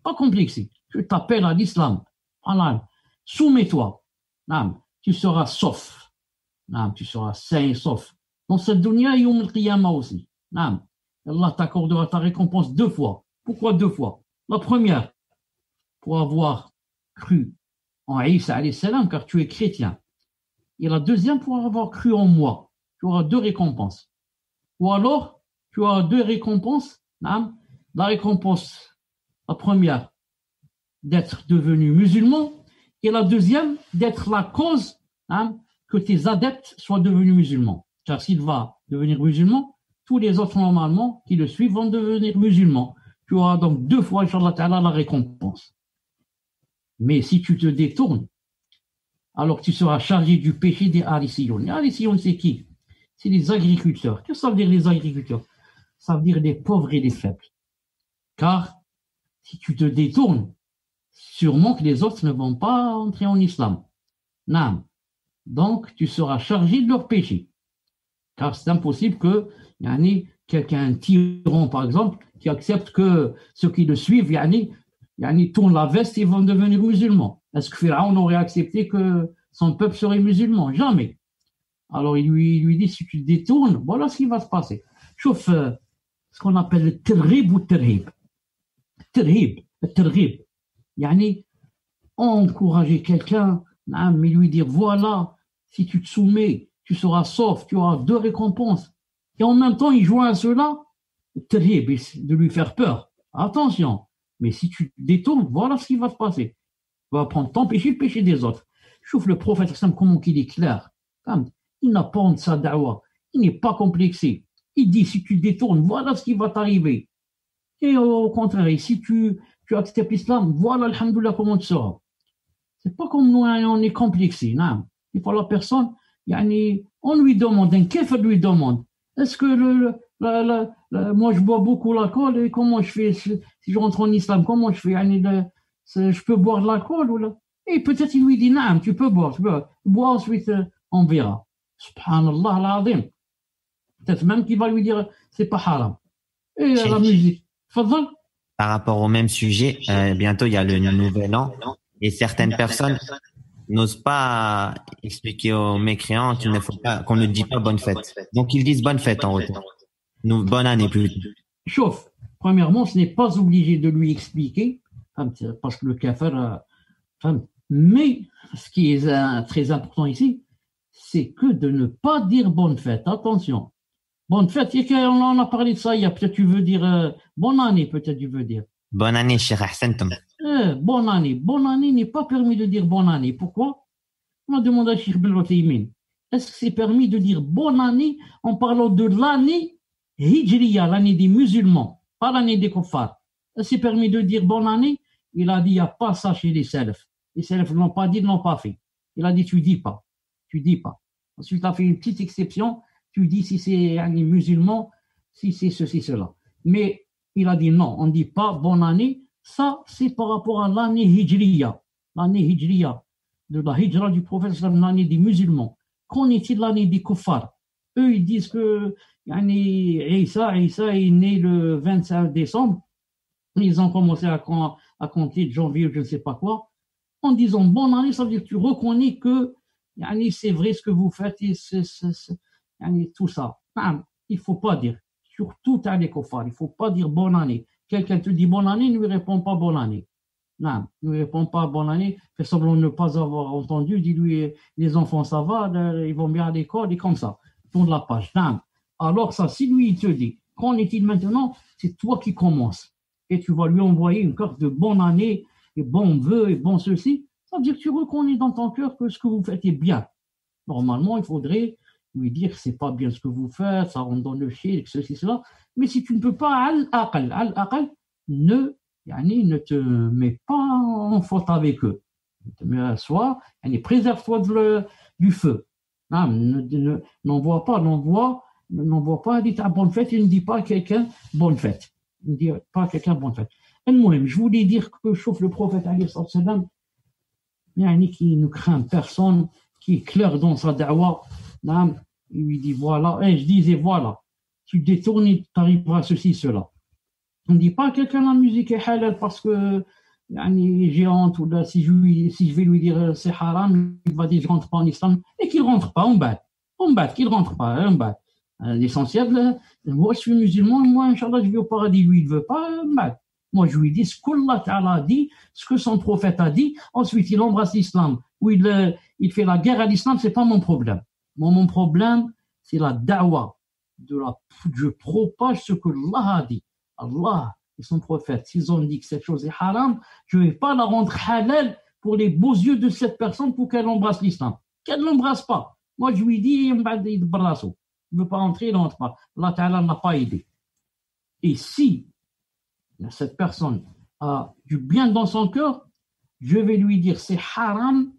Pas complexé. Je t'appelle à l'islam. Allah, soumets-toi. Tu seras sauf. Tu seras sain et sauf. Dans cette dunya, il y a le qiyamah aussi. Allah t'accordera ta récompense 2 fois. Pourquoi 2 fois? La première, pour avoir cru en Isa alayhi salam, car tu es chrétien. Et la deuxième, pour avoir cru en moi. Tu auras 2 récompenses. Ou alors, tu auras 2 récompenses. La récompense, la première, d'être devenu musulman. Et la deuxième, d'être la cause que tes adeptes soient devenus musulmans. Car s'il va devenir musulman, tous les autres normalement qui le suivent vont devenir musulmans. Tu auras donc 2 fois, Inch'Allah Ta'ala, la récompense. Mais si tu te détournes, alors tu seras chargé du péché des Harisiyoun. Les Harisiyoun, c'est qui? C'est les agriculteurs. Qu'est-ce que ça veut dire les agriculteurs? Ça veut dire les pauvres et les faibles. Car si tu te détournes, sûrement que les autres ne vont pas entrer en islam. Non. Donc, tu seras chargé de leur péché. Car c'est impossible que quelqu'un, un tyran par exemple, qui accepte que ceux qui le suivent, tournent la veste et vont devenir musulmans. Est-ce que Pharaon aurait accepté que son peuple serait musulman? Jamais. Alors il lui dit, si tu te détournes, voilà ce qui va se passer. Chauffe ce qu'on appelle le terhib ou terhib. Terhib. Encourager quelqu'un, mais lui dire, voilà, si tu te soumets, tu seras sauf, tu auras 2 récompenses. Et en même temps, il joint à cela, terhib, de lui faire peur. Attention. Mais si tu te détournes, voilà ce qui va se passer. Tu vas prendre ton péché, le péché des autres. Chauffe le prophète, comment il est clair. Il n'a pas honte de sa da'wa. Il n'est pas complexé. Il dit, si tu te détournes, voilà ce qui va t'arriver. Et au contraire, si tu acceptes l'islam, voilà, alhamdoulilah, comment tu seras. C'est pas comme nous, on est complexé. Non. Il faut la personne, on lui demande, un kéfir lui demande, est-ce que moi je bois beaucoup l'alcool et comment je fais si je rentre en islam, comment je fais, je peux boire de l'alcool ou là? Et peut-être il lui dit, non, tu peux boire, bois ensuite, on verra. Subhanallah al-azim. Peut-être même qu'il va lui dire, c'est pas haram. Et la musique. Fadal. Par rapport au même sujet, bientôt il y a le nouvel an et certaines personnes n'osent pas expliquer aux mécréants qu'il ne faut pas, qu'on ne dit pas bonne fête. Donc ils disent bonne fête en retour. Nous, bonne année plutôt. Chauffe. Premièrement, ce n'est pas obligé de lui expliquer, parce que le kafir, mais ce qui est très important ici, c'est que de ne pas dire bonne fête. Attention. Bonne fête, on en a parlé de ça hier. Peut-être tu veux dire bonne année, peut-être tu veux dire. Bonne année, cher Ahsantum. Bonne année. Bonne année n'est pas permis de dire bonne année. Pourquoi? On a demandé à Cheikh Ben Uthaymeen. Est-ce que c'est permis de dire bonne année en parlant de l'année Hijriya, l'année des musulmans, pas l'année des kuffars? Est-ce que c'est permis de dire bonne année? Il a dit, il n'y a pas ça chez les salafs. Les salafs ne l'ont pas dit, ne l'ont pas fait. Il a dit, tu dis pas. Ensuite, il a fait une petite exception. Tu dis si c'est un musulman, si c'est ceci, cela. Mais il a dit non, on ne dit pas bonne année. Ça, c'est par rapport à l'année Hijriya. L'année Hijriya, de la Hijra du prophète, l'année des musulmans. Qu'en est-il de l'année des kuffars? Eux, ils disent que Isa est né le 25 décembre. Ils ont commencé à compter de janvier ou je ne sais pas quoi. En disant bonne année, ça veut dire que tu reconnais que c'est vrai ce que vous faites et tout ça. Il ne faut pas dire. Surtout à les kuffars, il ne faut pas dire bonne année. Quelqu'un te dit bonne année, ne lui répond pas bonne année. Non, ne lui répond pas bonne année, fait semblant de ne pas avoir entendu, dis-lui les enfants ça va, ils vont bien à l'école et comme ça. Tourne la page. Non. Alors ça, si lui il te dit, qu'en est-il maintenant? C'est toi qui commences. Et tu vas lui envoyer une carte de bonne année et bon vœu et bon ceci. Ça veut dire que tu reconnais dans ton cœur que ce que vous faites est bien. Normalement, il faudrait lui dire que c'est pas bien ce que vous faites, ça rentre dans le shirk, ceci, cela. Mais si tu ne peux pas, al-aqal, ne te mets pas en faute avec eux. Soit, préserve-toi du feu. N'envoie pas, dit à bonne fête, il ne dit pas à quelqu'un bonne fête. Il ne dit pas à quelqu'un bonne fête. Je voulais dire que chauffe le prophète, qui ne craint personne, qui est clair dans sa da'wa, il lui dit voilà, et je disais voilà, tu détournes, tu arriveras à ceci, cela. On ne dit pas à quelqu'un la musique est halal parce que j'ai honte, ou là, si je vais lui dire c'est haram, il va dire je rentre pas en islam, et qu'il rentre pas, on bat, qu'il rentre pas, on bat. L'essentiel, moi je suis musulman, moi, Inch'Allah, je vais au paradis, lui il veut pas, on bat. Moi je lui dis ce qu'Allah Ta'ala a dit, ce que son prophète a dit, ensuite il embrasse l'islam, ou il fait la guerre à l'islam, c'est pas mon problème. Moi, mon problème, c'est la da'wa, je propage ce que Allah a dit. Allah et son prophète, s'ils ont dit que cette chose est haram, je ne vais pas la rendre halal pour les beaux yeux de cette personne pour qu'elle embrasse l'islam. Qu'elle ne l'embrasse pas. Moi, je lui dis, il ne veut pas entrer, il n'entre pas. Allah Ta'ala n'a pas aidé. Et si cette personne a du bien dans son cœur, je vais lui dire c'est haram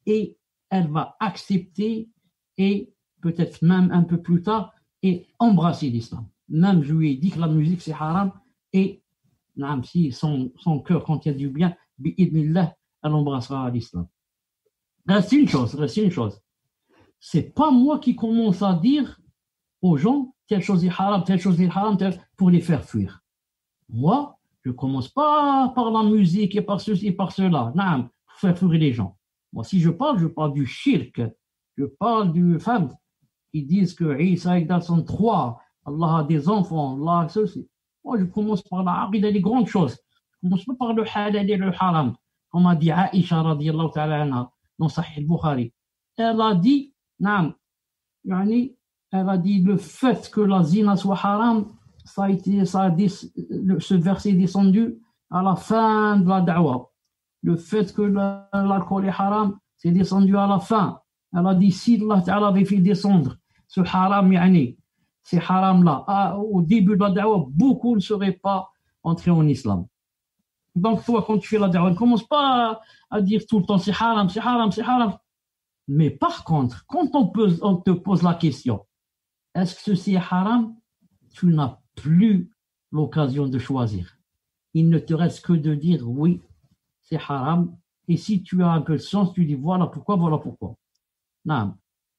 et elle va accepter et peut-être même un peu plus tard et embrasser l'islam. Même je lui ai dit que la musique c'est haram et si son cœur contient du bien, bi'idnillah, elle embrassera l'islam. Reste une chose. C'est pas moi qui commence à dire aux gens telle chose est haram, pour les faire fuir. Moi, je commence pas par la musique et par ceci et par cela. Pour faire fuir les gens. Moi, si je parle du shirk. Je parle du femme qui disent que Isa égale son 3, Allah a des enfants, Allah a ceci. Moi, je commence par la aqida, les grandes choses. Je commence pas par le halal et le haram. Comme a dit Aïcha radiyallahu ta'ala anha dans Sahih al-Bukhari. Elle a dit, le fait que la zina soit haram, ce verset est descendu à la fin de la da'wa. Le fait que l'alcool est haram, c'est descendu à la fin. Elle a dit, si Allah Ta'ala avait fait descendre ce haram, ces haram-là, au début de la da'wa, beaucoup ne seraient pas entrés en islam. Donc, toi, quand tu fais la da'wa, ne commence pas à dire tout le temps, c'est haram. Mais par contre, quand on te pose la question, est-ce que ceci est haram? Tu n'as plus l'occasion de choisir. Il ne te reste que de dire oui, c'est haram. Et si tu as un peu de sens, tu dis voilà pourquoi.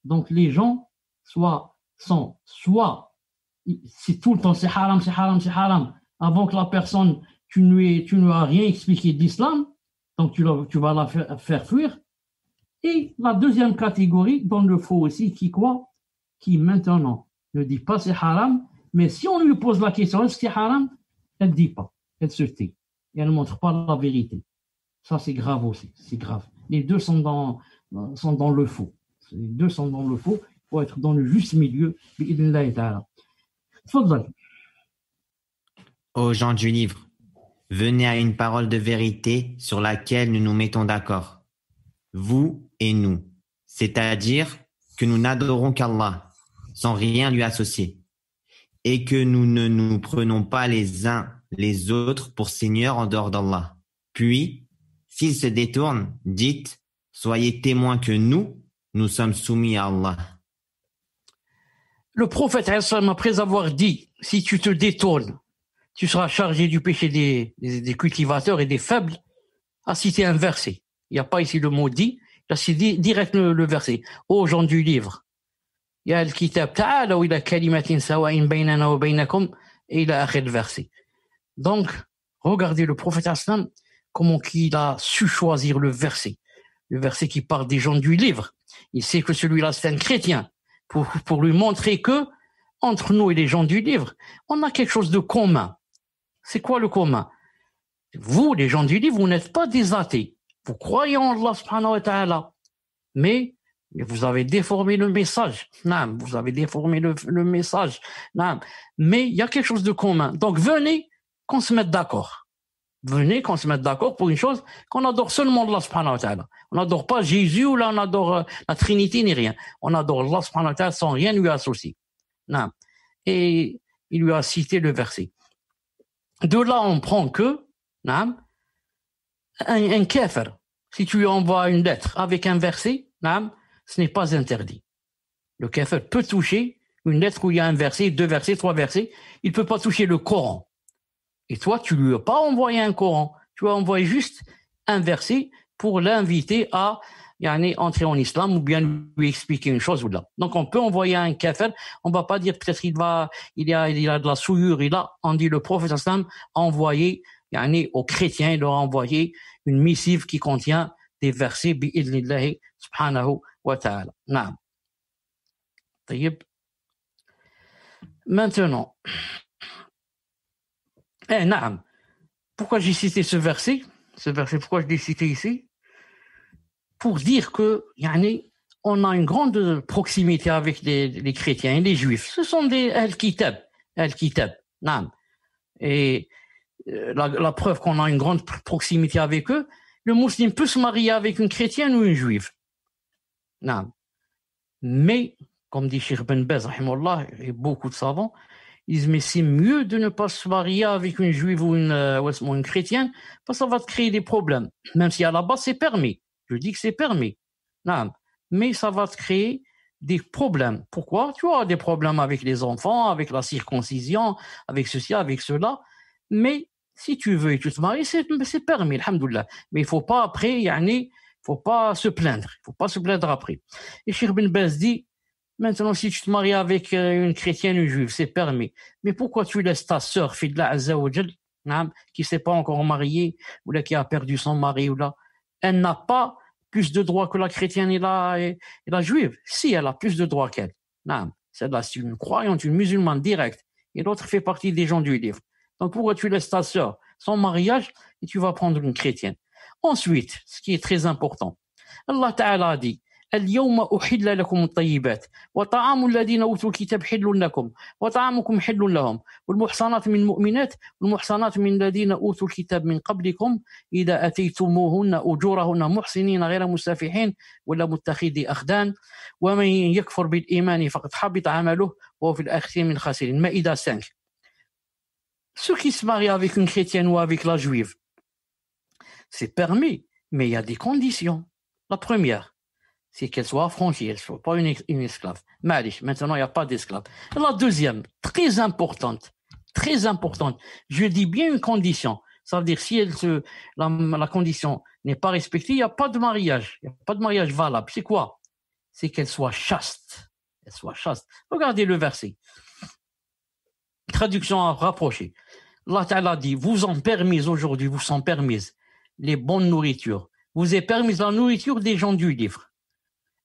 Donc les gens, soit c'est tout le temps c'est haram, avant que la personne, tu ne lui as rien expliqué d'islam, donc tu vas la faire fuir. Et la deuxième catégorie, dans le faux aussi, qui maintenant ne dit pas c'est haram, mais si on lui pose la question est-ce que c'est haram, elle ne dit pas, elle se tait, et elle ne montre pas la vérité. Ça c'est grave aussi, c'est grave. Les deux sont dans le faux. Les deux sont dans le faux. Il faut être dans le juste milieu. Ô gens du livre, venez à une parole de vérité sur laquelle nous nous mettons d'accord, vous et nous, c'est-à-dire que nous n'adorons qu'Allah, sans rien lui associer, et que nous ne nous prenons pas les uns les autres pour seigneurs en dehors d'Allah. Puis, s'ils se détournent, dites, soyez témoins que nous sommes soumis à Allah. Le prophète, après avoir dit, si tu te détournes, tu seras chargé du péché des cultivateurs et des faibles, a cité un verset. Il n'y a pas ici le mot dit, il a cité direct le verset. Ô gens du livre, il y a le kitab ta'ala ila kalimatin sawa'in baynana wa baynakum, et il a akhir le verset. Donc, regardez le prophète comment il a su choisir le verset qui parle des gens du livre. Il sait que celui-là c'est un chrétien, pour lui montrer que entre nous et les gens du livre, on a quelque chose de commun. C'est quoi le commun? Vous, les gens du livre, vous n'êtes pas des athées. Vous croyez en Allah subhanahu wa ta'ala. Mais vous avez déformé le message. Vous avez déformé le message. Mais il y a quelque chose de commun. Donc venez qu'on se mette d'accord. Venez qu'on se mette d'accord pour une chose, qu'on adore seulement Allah subhanahu wa ta'ala. On n'adore pas Jésus ou là on adore la Trinité ni rien. On adore Allah subhanahu wa ta'ala sans rien lui associer. Non. Et il lui a cité le verset. De là, on prend que non, un kafir, si tu lui envoies une lettre avec un verset, non, ce n'est pas interdit. Le kafir peut toucher une lettre où il y a un verset, 2 versets, 3 versets. Il ne peut pas toucher le Coran. Et toi, tu lui as pas envoyé un Coran. Tu lui as envoyé juste un verset pour l'inviter à entrer en islam ou bien lui expliquer une chose ou là. Donc, on peut envoyer un kafir. On va pas dire peut-être il a de la souillure. On dit le prophète sallam a envoyé aux chrétiens, il leur a envoyé une missive qui contient des versets bi'idnillahi subhanahu wa ta'ala. Naam. طيب. Maintenant, naam. Pourquoi j'ai cité ce verset? Pourquoi je l'ai cité ici? Pour dire que, on a une grande proximité avec les chrétiens et les juifs. Ce sont des al-kitab, naam. Et la preuve qu'on a une grande proximité avec eux, le musulman peut se marier avec une chrétienne ou une juive. Naam. Mais, comme dit Cheikh Ben Baz, rahimahullah, et beaucoup de savants, ils disent, mais c'est mieux de ne pas se marier avec une juive ou une chrétienne, parce que ça va te créer des problèmes. Même si à la base, c'est permis. Je dis que c'est permis. Non. Mais ça va te créer des problèmes. Pourquoi? Tu auras des problèmes avec les enfants, avec la circoncision, avec ceci, avec cela. Mais si tu veux et tu te maries, c'est permis, alhamdoulilah. Mais il faut pas après, faut pas se plaindre. Il faut pas se plaindre après. Et Cheikh Ben Baz dit, maintenant, si tu te maries avec une chrétienne ou une juive, c'est permis. Mais pourquoi tu laisses ta sœur, fille de Azza wa Jal, qui s'est pas encore mariée, ou là, qui a perdu son mari, ou là, elle n'a pas plus de droits que la chrétienne et la juive? Si, elle a plus de droits qu'elle. Celle-là, c'est une croyante, une musulmane directe. Et l'autre fait partie des gens du livre. Donc, pourquoi tu laisses ta sœur sans mariage et tu vas prendre une chrétienne? Ensuite, ce qui est très important, Allah Ta'ala a dit, اليوم أحل لكم الطيبات وطعام الذين أوتوا الكتاب حل لكم وطعامكم حل لهم والمحصنات من المؤمنات والمحصنات من الذين أوتوا الكتاب من قبلكم إذا أتيتموهن أجورهن محصنين غير مسافحين ولا متخذي أخدان ومن يكفر بالإيمان فقد حبط عمله وهو في الآخرة من الخاسرين. Maïda 5. Ceux qui se marient avec une chrétienne ou avec la juive, c'est permis, mais il y a des conditions. La première, c'est qu'elle soit affranchie, elle ne soit pas une esclave. Maintenant, il n'y a pas d'esclave. La deuxième, très importante, je dis bien une condition. Ça veut dire, si la condition n'est pas respectée, il n'y a pas de mariage. Il n'y a pas de mariage valable. C'est quoi? C'est qu'elle soit chaste. Regardez le verset. Traduction rapprochée. Allah Ta'ala dit, vous sont permises les bonnes nourritures. Vous est permise la nourriture des gens du livre.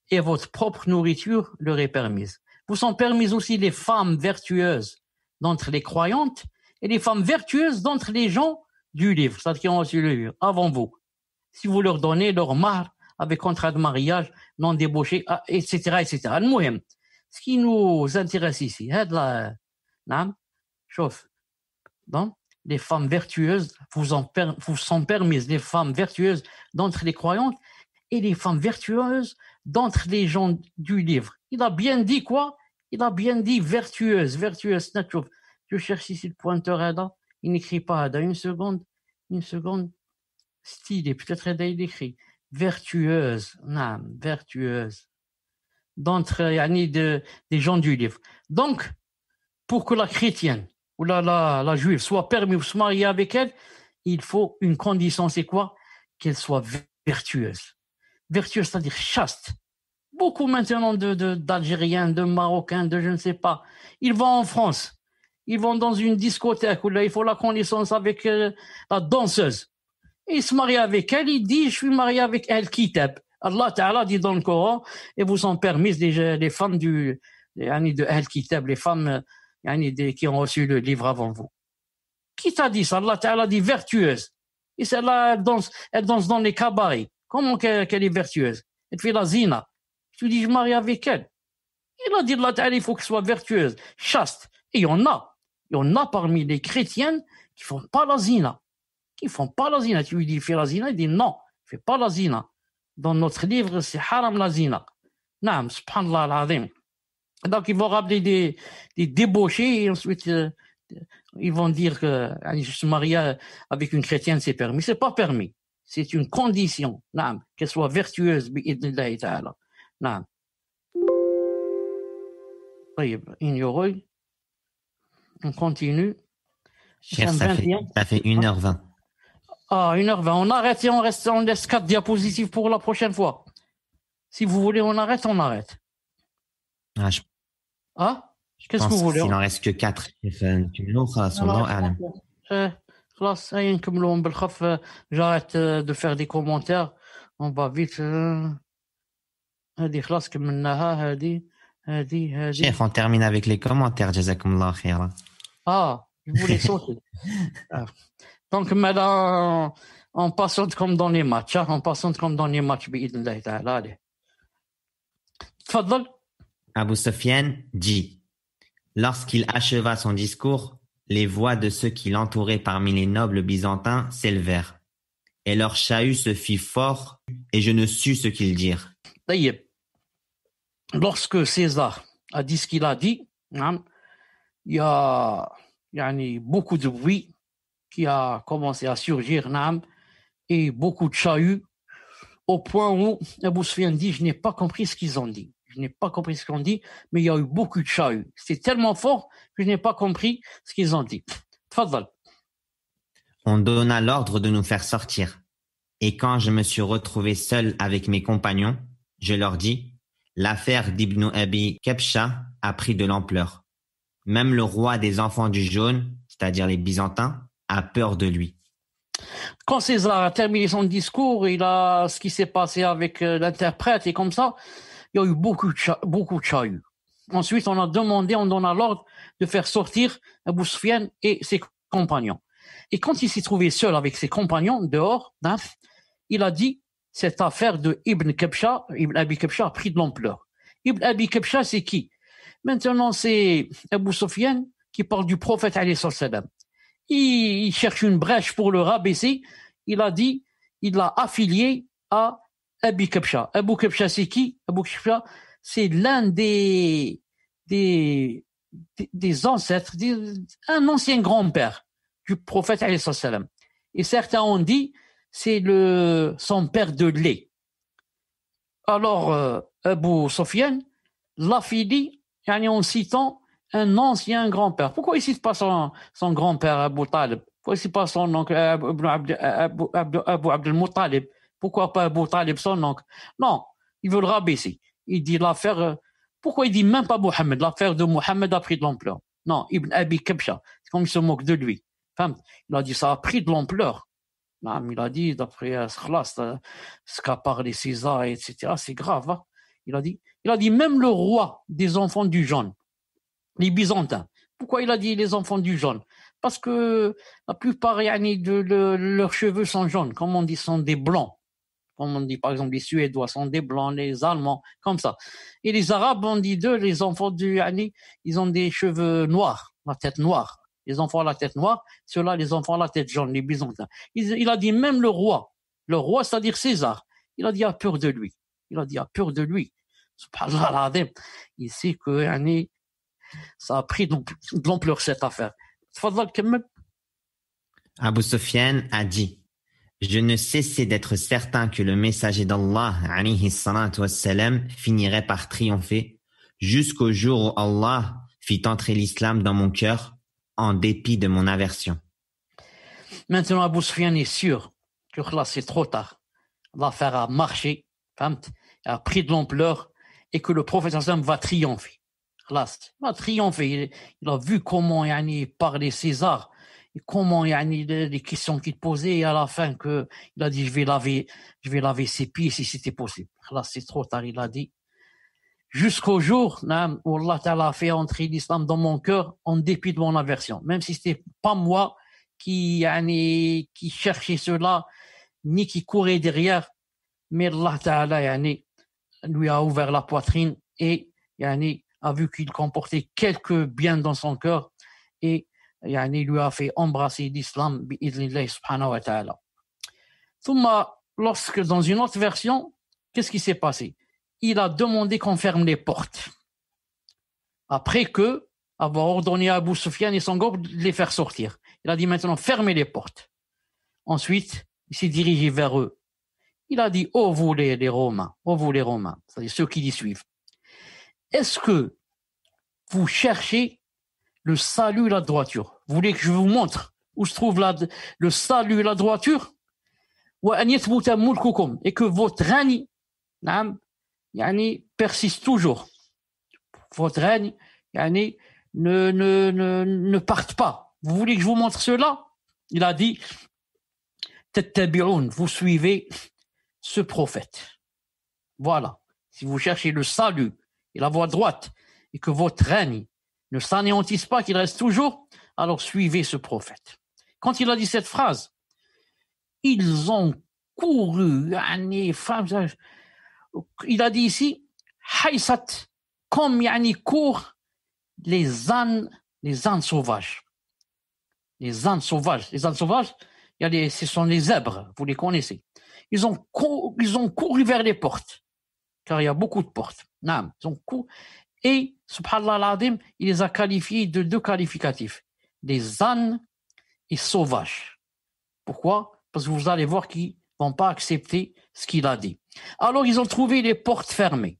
Et votre propre nourriture leur est permise. Vous sont permises aussi les femmes vertueuses d'entre les croyantes et les femmes vertueuses d'entre les gens du livre, c'est-à-dire qui ont reçu le livre avant vous. Si vous leur donnez leur mahr avec contrat de mariage, non débauché, etc., etc. المهم, ce qui nous intéresse ici, donc, les femmes vertueuses vous sont permises, les femmes vertueuses d'entre les croyantes et les femmes vertueuses d'entre les gens du livre. Il a bien dit quoi? Il a bien dit vertueuse. Je cherche ici le pointeur là. Il n'écrit pas là. Une seconde. Style, peut-être il écrit vertueuse. Non, vertueuse. D'entre des gens du livre. Donc, pour que la chrétienne ou la juive soit permis de se marier avec elle, il faut une condition, c'est quoi? Qu'elle soit vertueuse. Vertueuse, c'est-à-dire chaste. Beaucoup maintenant d'Algériens, de Marocains, de je ne sais pas. Ils vont en France. Ils vont dans une discothèque où là, il faut la connaissance avec la danseuse. Et ils se marient avec elle. Il dit, je suis marié avec elle, Kitab. Allah Ta'ala dit dans le Coran, et vous sont permises les femmes de Al-Kitab, les femmes qui ont reçu le livre avant vous. Qui t'a dit ça? Allah Ta'ala dit vertueuse. Et celle-là, elle danse dans les cabarets. Comment qu'elle est vertueuse? Elle fait la zina. Tu dis, je marie avec elle. Il a dit, Allah Ta'ala, il faut qu'elle soit vertueuse, chaste. Et il y en a parmi les chrétiennes qui font pas la zina, Ils font pas la zina. Tu lui dis, fais la zina, il dit non, fais pas la zina. Dans notre livre, c'est haram la zina. Naam, subhanallah al-azim. Donc, ils vont rappeler des débauchés et ensuite, ils vont dire que je suis marié avec une chrétienne, c'est permis. C'est pas permis. C'est une condition, naam, qu'elle soit vertueuse, bi'idnillahi ta'ala. Naam. Ignorez. On continue. Cher, ça fait 1h20. Ah, 1h20. On arrête et on laisse 4 diapositives pour la prochaine fois. Si vous voulez, on arrête. Ah, je Qu'est-ce que vous voulez? S'il en reste que 4. J'arrête de faire des commentaires. On va vite. Chef, on termine avec les commentaires. Jazakumullah khaira. Ah, je voulais sauter. Donc maintenant, on patiente comme dans les matchs. On patiente comme dans les matchs. Bi'idnillahi ta'ala. Allez. Tfaddal. Abu Sufyan dit, lorsqu'il acheva son discours, les voix de ceux qui l'entouraient parmi les nobles byzantins s'élevèrent, et leur chahut se fit fort, et je ne sus ce qu'ils dirent. Lorsque César a dit ce qu'il a dit, il y a beaucoup de bruit qui a commencé à surgir, et beaucoup de chahuts, au point où Abu Sufyan dit, je n'ai pas compris ce qu'ils ont dit. Je n'ai pas compris ce qu'on dit, mais il y a eu beaucoup de chahuts. C'était tellement fort que je n'ai pas compris ce qu'ils ont dit. Tfaddal. On donna l'ordre de nous faire sortir. Et quand je me suis retrouvé seul avec mes compagnons, je leur dis, l'affaire d'Ibn Abi Kabsha a pris de l'ampleur. Même le roi des enfants du jaune, c'est-à-dire les Byzantins, a peur de lui. Quand César a terminé son discours, ce qui s'est passé avec l'interprète et comme ça, il y a eu beaucoup de chahuts. Ensuite, on donna l'ordre de faire sortir Abu Sufyan et ses compagnons. Et quand il s'est trouvé seul avec ses compagnons dehors, il a dit, cette affaire de Ibn Abi Kabsha a pris de l'ampleur. Ibn Abi Kabsha, c'est qui? Maintenant, c'est Abu Sufyan qui parle du prophète alayhi salam. Il cherche une brèche pour le rabaisser. Il a dit, il l'a affilié à Abi Kabsha. Abu Kabsha, c'est qui? Abu Kabsha, c'est l'un des ancêtres, un ancien grand-père du prophète alayhi salam. Et certains ont dit, c'est son père de lait. Alors, Abu Sufyan l'affilie, en citant un ancien grand-père. Pourquoi il ne cite pas son grand-père Abu Talib? Pourquoi il ne cite pas son oncle Abu Abdel Muttalib? Pourquoi pas Abu Talib, son oncle? Non, il veut le rabaisser. Il dit l'affaire. Pourquoi il dit même pas Mohammed? L'affaire de Mohammed a pris de l'ampleur. Non, Ibn Abi Kabsha. C'est comme il se moque de lui. Il a dit ça a pris de l'ampleur. Non, il a dit d'après ce qu'a parlé César, etc. C'est grave. Hein? Il a dit même le roi des enfants du jaune, les Byzantins. Pourquoi il a dit les enfants du jaune? Parce que la plupart leurs cheveux sont jaunes, comme on dit, sont des blancs. Comme on dit, par exemple, les Suédois sont des blancs, les Allemands, comme ça. Et les Arabes, on dit d'eux, les enfants ils ont des cheveux noirs, la tête noire. Les enfants à la tête noire, ceux-là, les enfants à la tête jaune, les Byzantins. Il a dit même le roi, c'est-à-dire César, il a dit a peur de lui. Subhanallah, il sait que ça a pris de l'ampleur cette affaire. Abu Sufyan a dit, je ne cessais d'être certain que le messager d'Allah, alayhi salatu wassalam, finirait par triompher jusqu'au jour où Allah fit entrer l'islam dans mon cœur en dépit de mon aversion. Maintenant, Abu Sufyan est sûr que là, c'est trop tard. L'affaire a marché, a pris de l'ampleur et que le prophète va triompher. Là, il va triompher. Il a vu comment il parlait César et comment les questions qu'il posait et à la fin il a dit je vais laver ses pieds si c'était possible. Là, c'est trop tard. Il a dit jusqu'au jour où Allah Ta'ala a fait entrer l'islam dans mon cœur en dépit de mon aversion. Même si c'était pas moi qui cherchait cela, ni qui courait derrière, mais Allah Ta'ala lui a ouvert la poitrine et a vu qu'il comportait quelques biens dans son cœur et يعني lui a fait embrasser l'islam بإذن الله سبحانه وتعالى. ثم lorsque dans une autre version, qu'est-ce qui s'est passé? Il a demandé qu'on ferme les portes. Après que avoir ordonné à Abu Sufyan et son groupe de les faire sortir. Il a dit maintenant fermez les portes. Ensuite, il s'est dirigé vers eux. Il a dit oh vous les Romains, oh vous les Romains, c'est-à-dire ceux qui y suivent. Est-ce que vous cherchez le salut et la droiture? Vous voulez que je vous montre où se trouve le salut et la droiture? Et que votre règne persiste toujours. Votre règne ne parte pas. Vous voulez que je vous montre cela? Il a dit vous suivez ce prophète. Voilà. Si vous cherchez le salut et la voie droite et que votre règne ne s'anéantisse pas, qu'il reste toujours, alors suivez ce prophète. Quand il a dit cette phrase, ils ont couru, il a dit ici, haïsat, comme courent les ânes sauvages. Les ânes sauvages, ce sont les zèbres, vous les connaissez. Ils ont couru vers les portes, car il y a beaucoup de portes. Ils ont couru, et, subhanallah al-Adim, il les a qualifiés de 2 qualificatifs, des ânes et sauvages. Pourquoi? Parce que vous allez voir qu'ils ne vont pas accepter ce qu'il a dit. Alors, ils ont trouvé les portes fermées.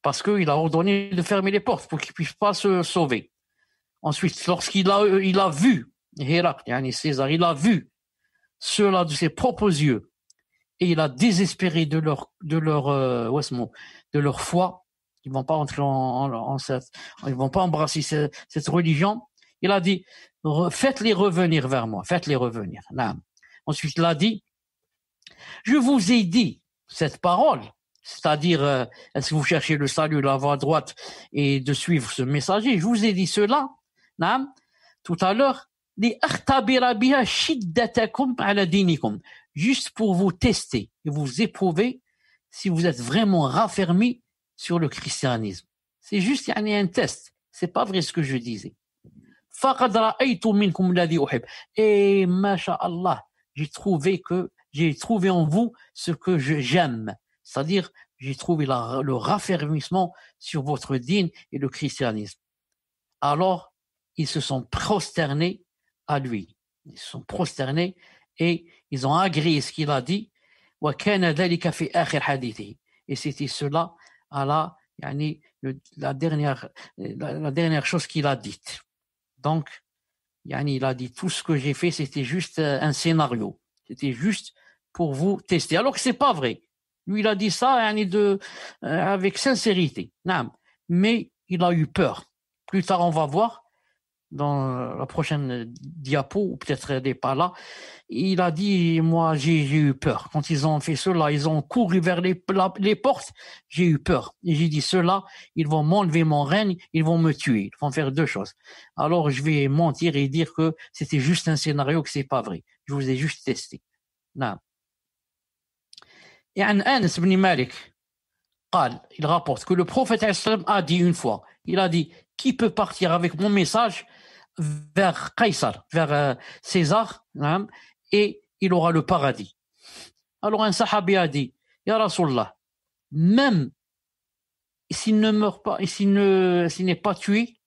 Parce qu'il a ordonné de fermer les portes pour qu'ils ne puissent pas se sauver. Ensuite, lorsqu'il a vu, César, il a vu cela de ses propres yeux, et il a désespéré de leur foi. Ils vont pas entrer ils vont pas embrasser cette religion. Il a dit, faites-les revenir vers moi, faites-les revenir. Ensuite, il a dit, je vous ai dit cette parole, c'est-à-dire, est-ce que vous cherchez le salut, la voie droite, et de suivre ce messager? Je vous ai dit cela, tout à l'heure, juste pour vous tester et vous éprouver si vous êtes vraiment raffermis sur le christianisme. C'est juste un test. C'est pas vrai ce que je disais. Et masha'Allah, j'ai trouvé en vous ce que j'aime. C'est-à-dire, j'ai trouvé le raffermissement sur votre dîne et le christianisme. Alors, ils se sont prosternés à lui. Ils se sont prosternés et ils ont agréé ce qu'il a dit. Et c'était cela à la dernière chose qu'il a dite. Donc, il a dit tout ce que j'ai fait, c'était juste un scénario. C'était juste pour vous tester. Alors que c'est pas vrai. Lui, il a dit ça avec sincérité. Mais il a eu peur. Plus tard, on va voir dans la prochaine diapo, ou peut-être elle n'est pas là, il a dit, moi j'ai eu peur. Quand ils ont fait cela, ils ont couru vers les portes, j'ai eu peur. Et j'ai dit, ceux-là, ils vont m'enlever mon règne, ils vont me tuer. Ils vont faire 2 choses. Alors je vais mentir et dire que c'était juste un scénario, que c'est pas vrai. Je vous ai juste testé. Non. Et Anas ibn Malik, il rapporte que le prophète a dit une fois, il a dit, qui peut partir avec mon message vers Caïsar, vers César, et il aura le paradis. Alors un sahabi a dit, Ya Rasulallah, même s'il ne meurt pas, et s'il n'est pas tué,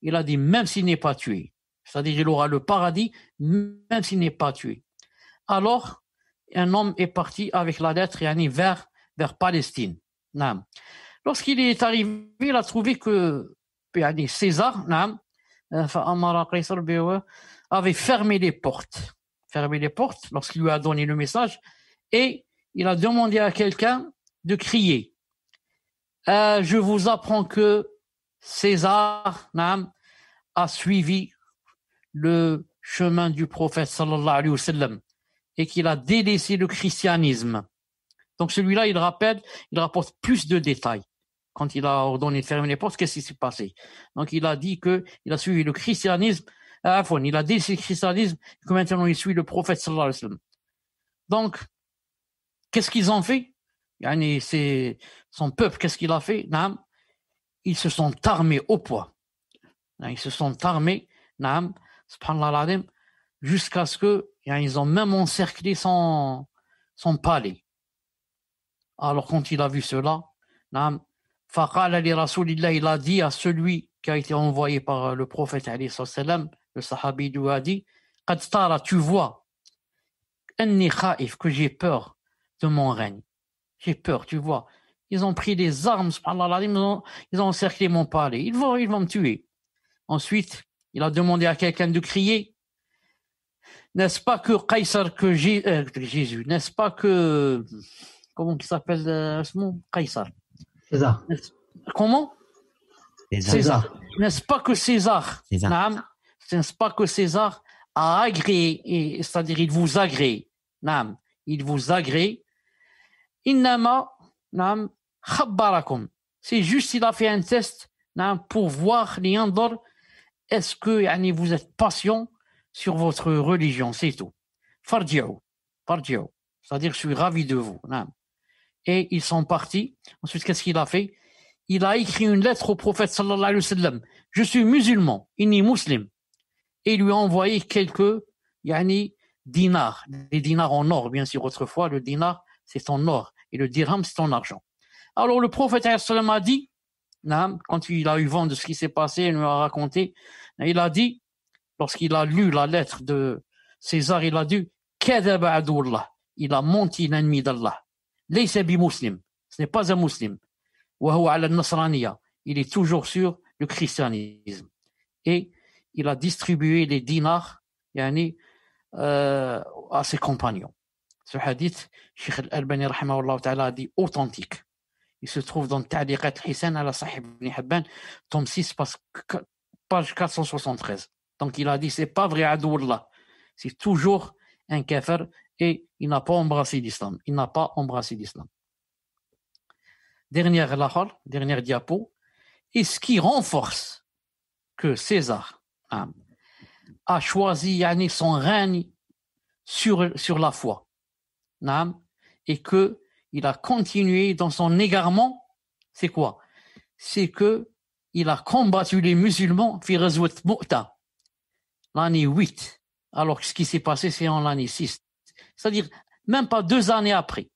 il a dit, même s'il n'est pas tué, c'est-à-dire il aura le paradis, même s'il n'est pas tué. Alors, un homme est parti avec la lettre vers Palestine. Lorsqu'il est arrivé, il a trouvé que César avait fermé les portes lorsqu'il lui a donné le message, et il a demandé à quelqu'un de crier, je vous apprends que César a suivi le chemin du prophète sallallahu alayhi wa sallam et qu'il a délaissé le christianisme. Donc celui-là, il rapporte plus de détails. Quand il a ordonné de fermer les portes, qu'est-ce qui s'est passé? Donc il a dit qu'il a suivi le christianisme, il a délaissé le christianisme, et que maintenant il suit le prophète sallallahu alayhi wa sallam. Donc, qu'est-ce qu'ils ont fait? C'est son peuple, qu'est-ce qu'il a fait? Ils se sont armés au poids. Ils se sont armés, naam, subhanallah al-azim, jusqu'à ce que ils ont même encerclé son palais. Alors quand il a vu cela, naam, faqala li rasulillah, il a dit à celui qui a été envoyé par le prophète alayhi salam, le sahabi lui a dit, qad tara, tu vois, anni khaif, que j'ai peur de mon règne. J'ai peur, tu vois. Ils ont pris des armes, subhanallah, ils ont encerclé mon palais. Ils vont me tuer. Ensuite, il a demandé à quelqu'un de crier, n'est-ce pas que Qaysar, que Jésus, n'est-ce pas que, comment il s'appelle ce mot, Qaysar? César. Comment? César. N'est-ce pas que César, naam, n'est-ce pas que César a agréé, c'est-à-dire il vous agrée, naam, il vous agrée, innama, naam, khabbarakum. C'est juste, il a fait un test, naam, pour voir les andor, est-ce que vous êtes patient sur votre religion, c'est tout. Farji'u, c'est-à-dire je suis ravi de vous. Naam. Et ils sont partis. Ensuite, qu'est-ce qu'il a fait? Il a écrit une lettre au prophète sallallahu alayhi wa sallam. Je suis musulman, inni muslim. Et il lui a envoyé quelques dinars, des dinars en or, bien sûr. Autrefois, le dinar, c'est en or. Et le dirham, c'est en argent. Alors, le prophète sallallahu alayhi wa sallam a dit, quand il a eu vent de ce qui s'est passé, il lui a raconté, il a dit, lorsqu'il a lu la lettre de César, il a dit, kadaba adullah, il a menti l'ennemi d'Allah. Laysa bi muslim, ce n'est pas un musulman. Wa huwa ala al-nasraniya, il est toujours sur le christianisme. Et il a distribué les dinars à ses compagnons. Ce hadith, Cheikh Al-Albani rahimahullah ta'ala a dit authentique. Il se trouve dans Ta'liqat Hisan ala Sahih ibn Hibban, tome 6, page 473. Donc il a dit, c'est pas vrai Adoullah. C'est toujours un kafir et il n'a pas embrassé l'islam. Dernière diapo. Et ce qui renforce que César a choisi son règne sur la foi. Et que il a continué dans son égarement, c'est quoi? C'est que il a combattu les musulmans fi Ghazwat Mu'ta, l'année 8, alors que ce qui s'est passé, c'est en l'année 6. C'est-à-dire, même pas 2 années après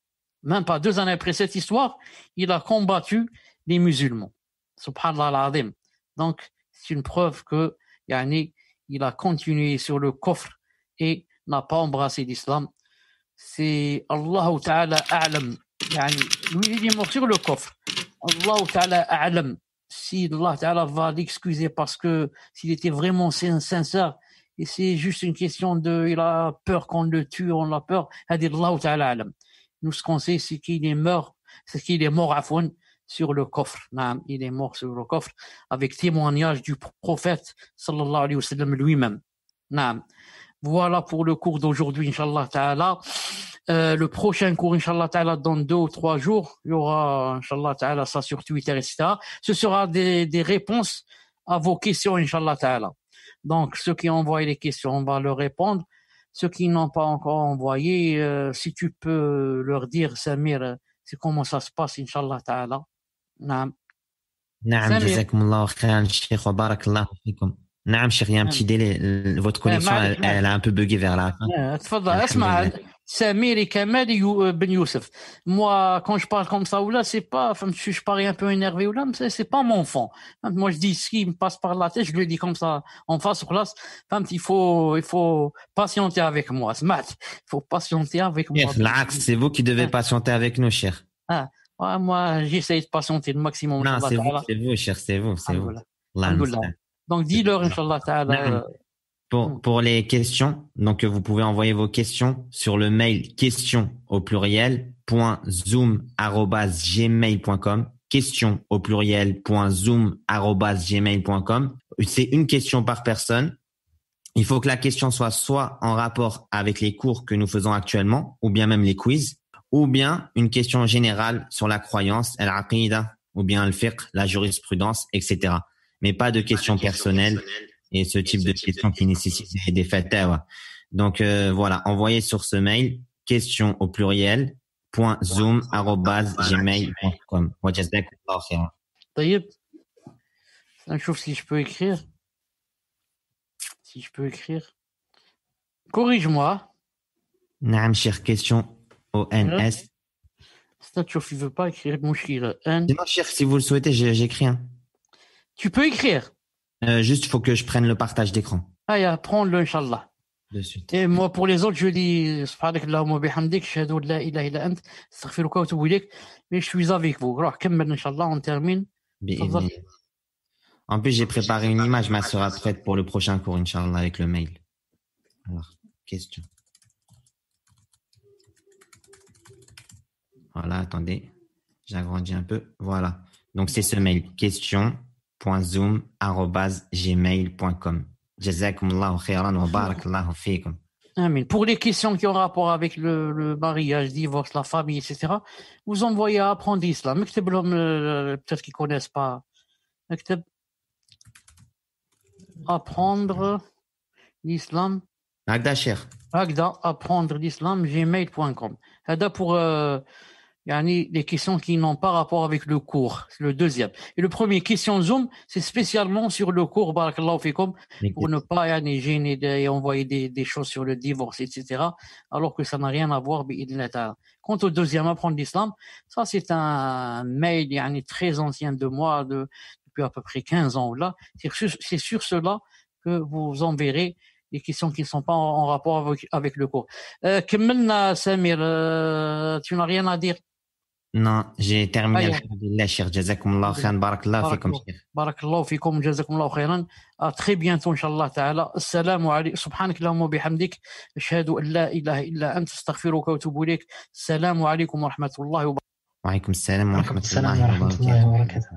cette histoire, il a combattu les musulmans. Subhanallah al-Azim. Donc, c'est une preuve que, il a continué sur le kufr et n'a pas embrassé l'islam. C'est Allah Ta'ala a'lam. Lui, il est mort sur le kufr. Allah Ta'ala a'lam. Si Allah Ta'ala va l'excuser parce que s'il était vraiment sincère, et c'est juste une question il a peur qu'on le tue, on a peur. Allah Ta'ala a'lam. Nous, ce qu'on sait, c'est qu'il est mort afwan, sur le coffre. Il est mort sur le coffre avec témoignage du prophète sallallahu alayhi wa sallam lui-même. Voilà pour le cours d'aujourd'hui, Inch'Allah Ta'ala. Le prochain cours, Inch'Allah Ta'ala, dans 2 ou 3 jours, il y aura, Inch'Allah Ta'ala, ça sur Twitter, etc. Ce sera des réponses à vos questions, Inch'Allah Ta'ala. Donc, ceux qui ont envoyé les questions, on va leur répondre. Ceux qui n'ont pas encore envoyé, si tu peux leur dire, Samir, c'est comment ça se passe, Inch'Allah Ta'ala. Naam, jazakumullahu khairan, Cheikh, wa barakallahu fikum. Naam, Cheikh, il y a un petit délai. Votre connexion, elle a un peu bugué vers la fin. تفضل اسمع Samir et Kamal Ben Youssef. Moi, quand je parle comme ça, ou là, c'est pas, je parais un peu énervé ou là, c'est pas mon fond. Moi, je dis ce qui me passe par la tête, je le dis comme ça, en face, sur place. Il faut patienter avec moi. Il faut patienter avec moi. C'est vous qui devez patienter avec nous, Cheikh. Moi, j'essaie de patienter le maximum. Non, c'est vous, Cheikh, c'est vous. Donc, dis-leur, Inch'Allah Ta'ala. Pour les questions, donc vous pouvez envoyer vos questions sur le mail questions au pluriel .zoom@gmail.com, questions au pluriel .zoom@gmail.com. C'est une question par personne. Il faut que la question soit en rapport avec les cours que nous faisons actuellement, ou bien même les quiz, ou bien une question générale sur la croyance, al-aqida, ou bien le fiqh, la jurisprudence, etc. Mais pas de questions personnelles. Et ce type de questions qui nécessitent des fatawa. Donc voilà, envoyez sur ce mail question au pluriel .zoom@gmail.com. طيب, نشوف si je peux écrire. Si je peux écrire. Corrige-moi. نعم شيخ, question ONS. Statue, il veut pas écrire Mouchkila. Sinon, Cheikh, si vous le souhaitez, j'écris. Hein. Tu peux écrire. Juste, il faut que je prenne le partage d'écran. Ah, prends-le, Inch'Allah. De suite. Et moi, pour les autres, je dis Subhanak Allahumma bihamdik, shahadu la ilaha illa ant, astaghfiruka wa atubu ilayk. Mais je suis avec vous. Alors, كمل, Inch'Allah, on termine. En plus, j'ai préparé une image, ma sera prête pour le prochain cours, Inch'Allah, avec le mail. Alors, question. Voilà, attendez. J'agrandis un peu. Voilà. Donc, c'est ce mail. question.zoom@gmail.com. Jazakumullahu khairan wa barakallahu fikum. Amen. Pour les questions qui ont rapport avec le mariage, divorce, la famille, etc., vous envoyez à apprendre l'islam. Peut-être qu'ils connaissent pas. Apprendre l'islam. Agda, cher. Agda, apprendre l'islam, gmail.com. Agda pour les questions qui n'ont pas rapport avec le cours. C'est le deuxième. Et le premier, question Zoom, c'est spécialement sur le cours, barakallahu fikum, pour ne pas gêner et envoyer des choses sur le divorce, etc., alors que ça n'a rien à voir. Quant au deuxième, apprendre l'islam, ça c'est un mail très ancien de moi, depuis à peu près 15 ans là. C'est sur cela que vous enverrez les questions qui ne sont pas en rapport avec le cours. Kammelna, Samir, tu n'as rien à dire? Non, j'ai terminé. Alhamdulillah, cher. Jazakumullahu khairan. Barakallahu fikum, cher. Barakallahu fikum. Jazakumullahu khairan. À très bientôt, Inch'Allah ta'ala. Assalamu alaykum. Subhanak Allahumma bihamdik. Ashhadu an la ilaha illa anta astaghfiruka wa atubu ilayk. Assalamu alaykum wa rahmatullahi wa barakatuh. Wa alaykum assalam wa rahmatullahi wa barakatuh.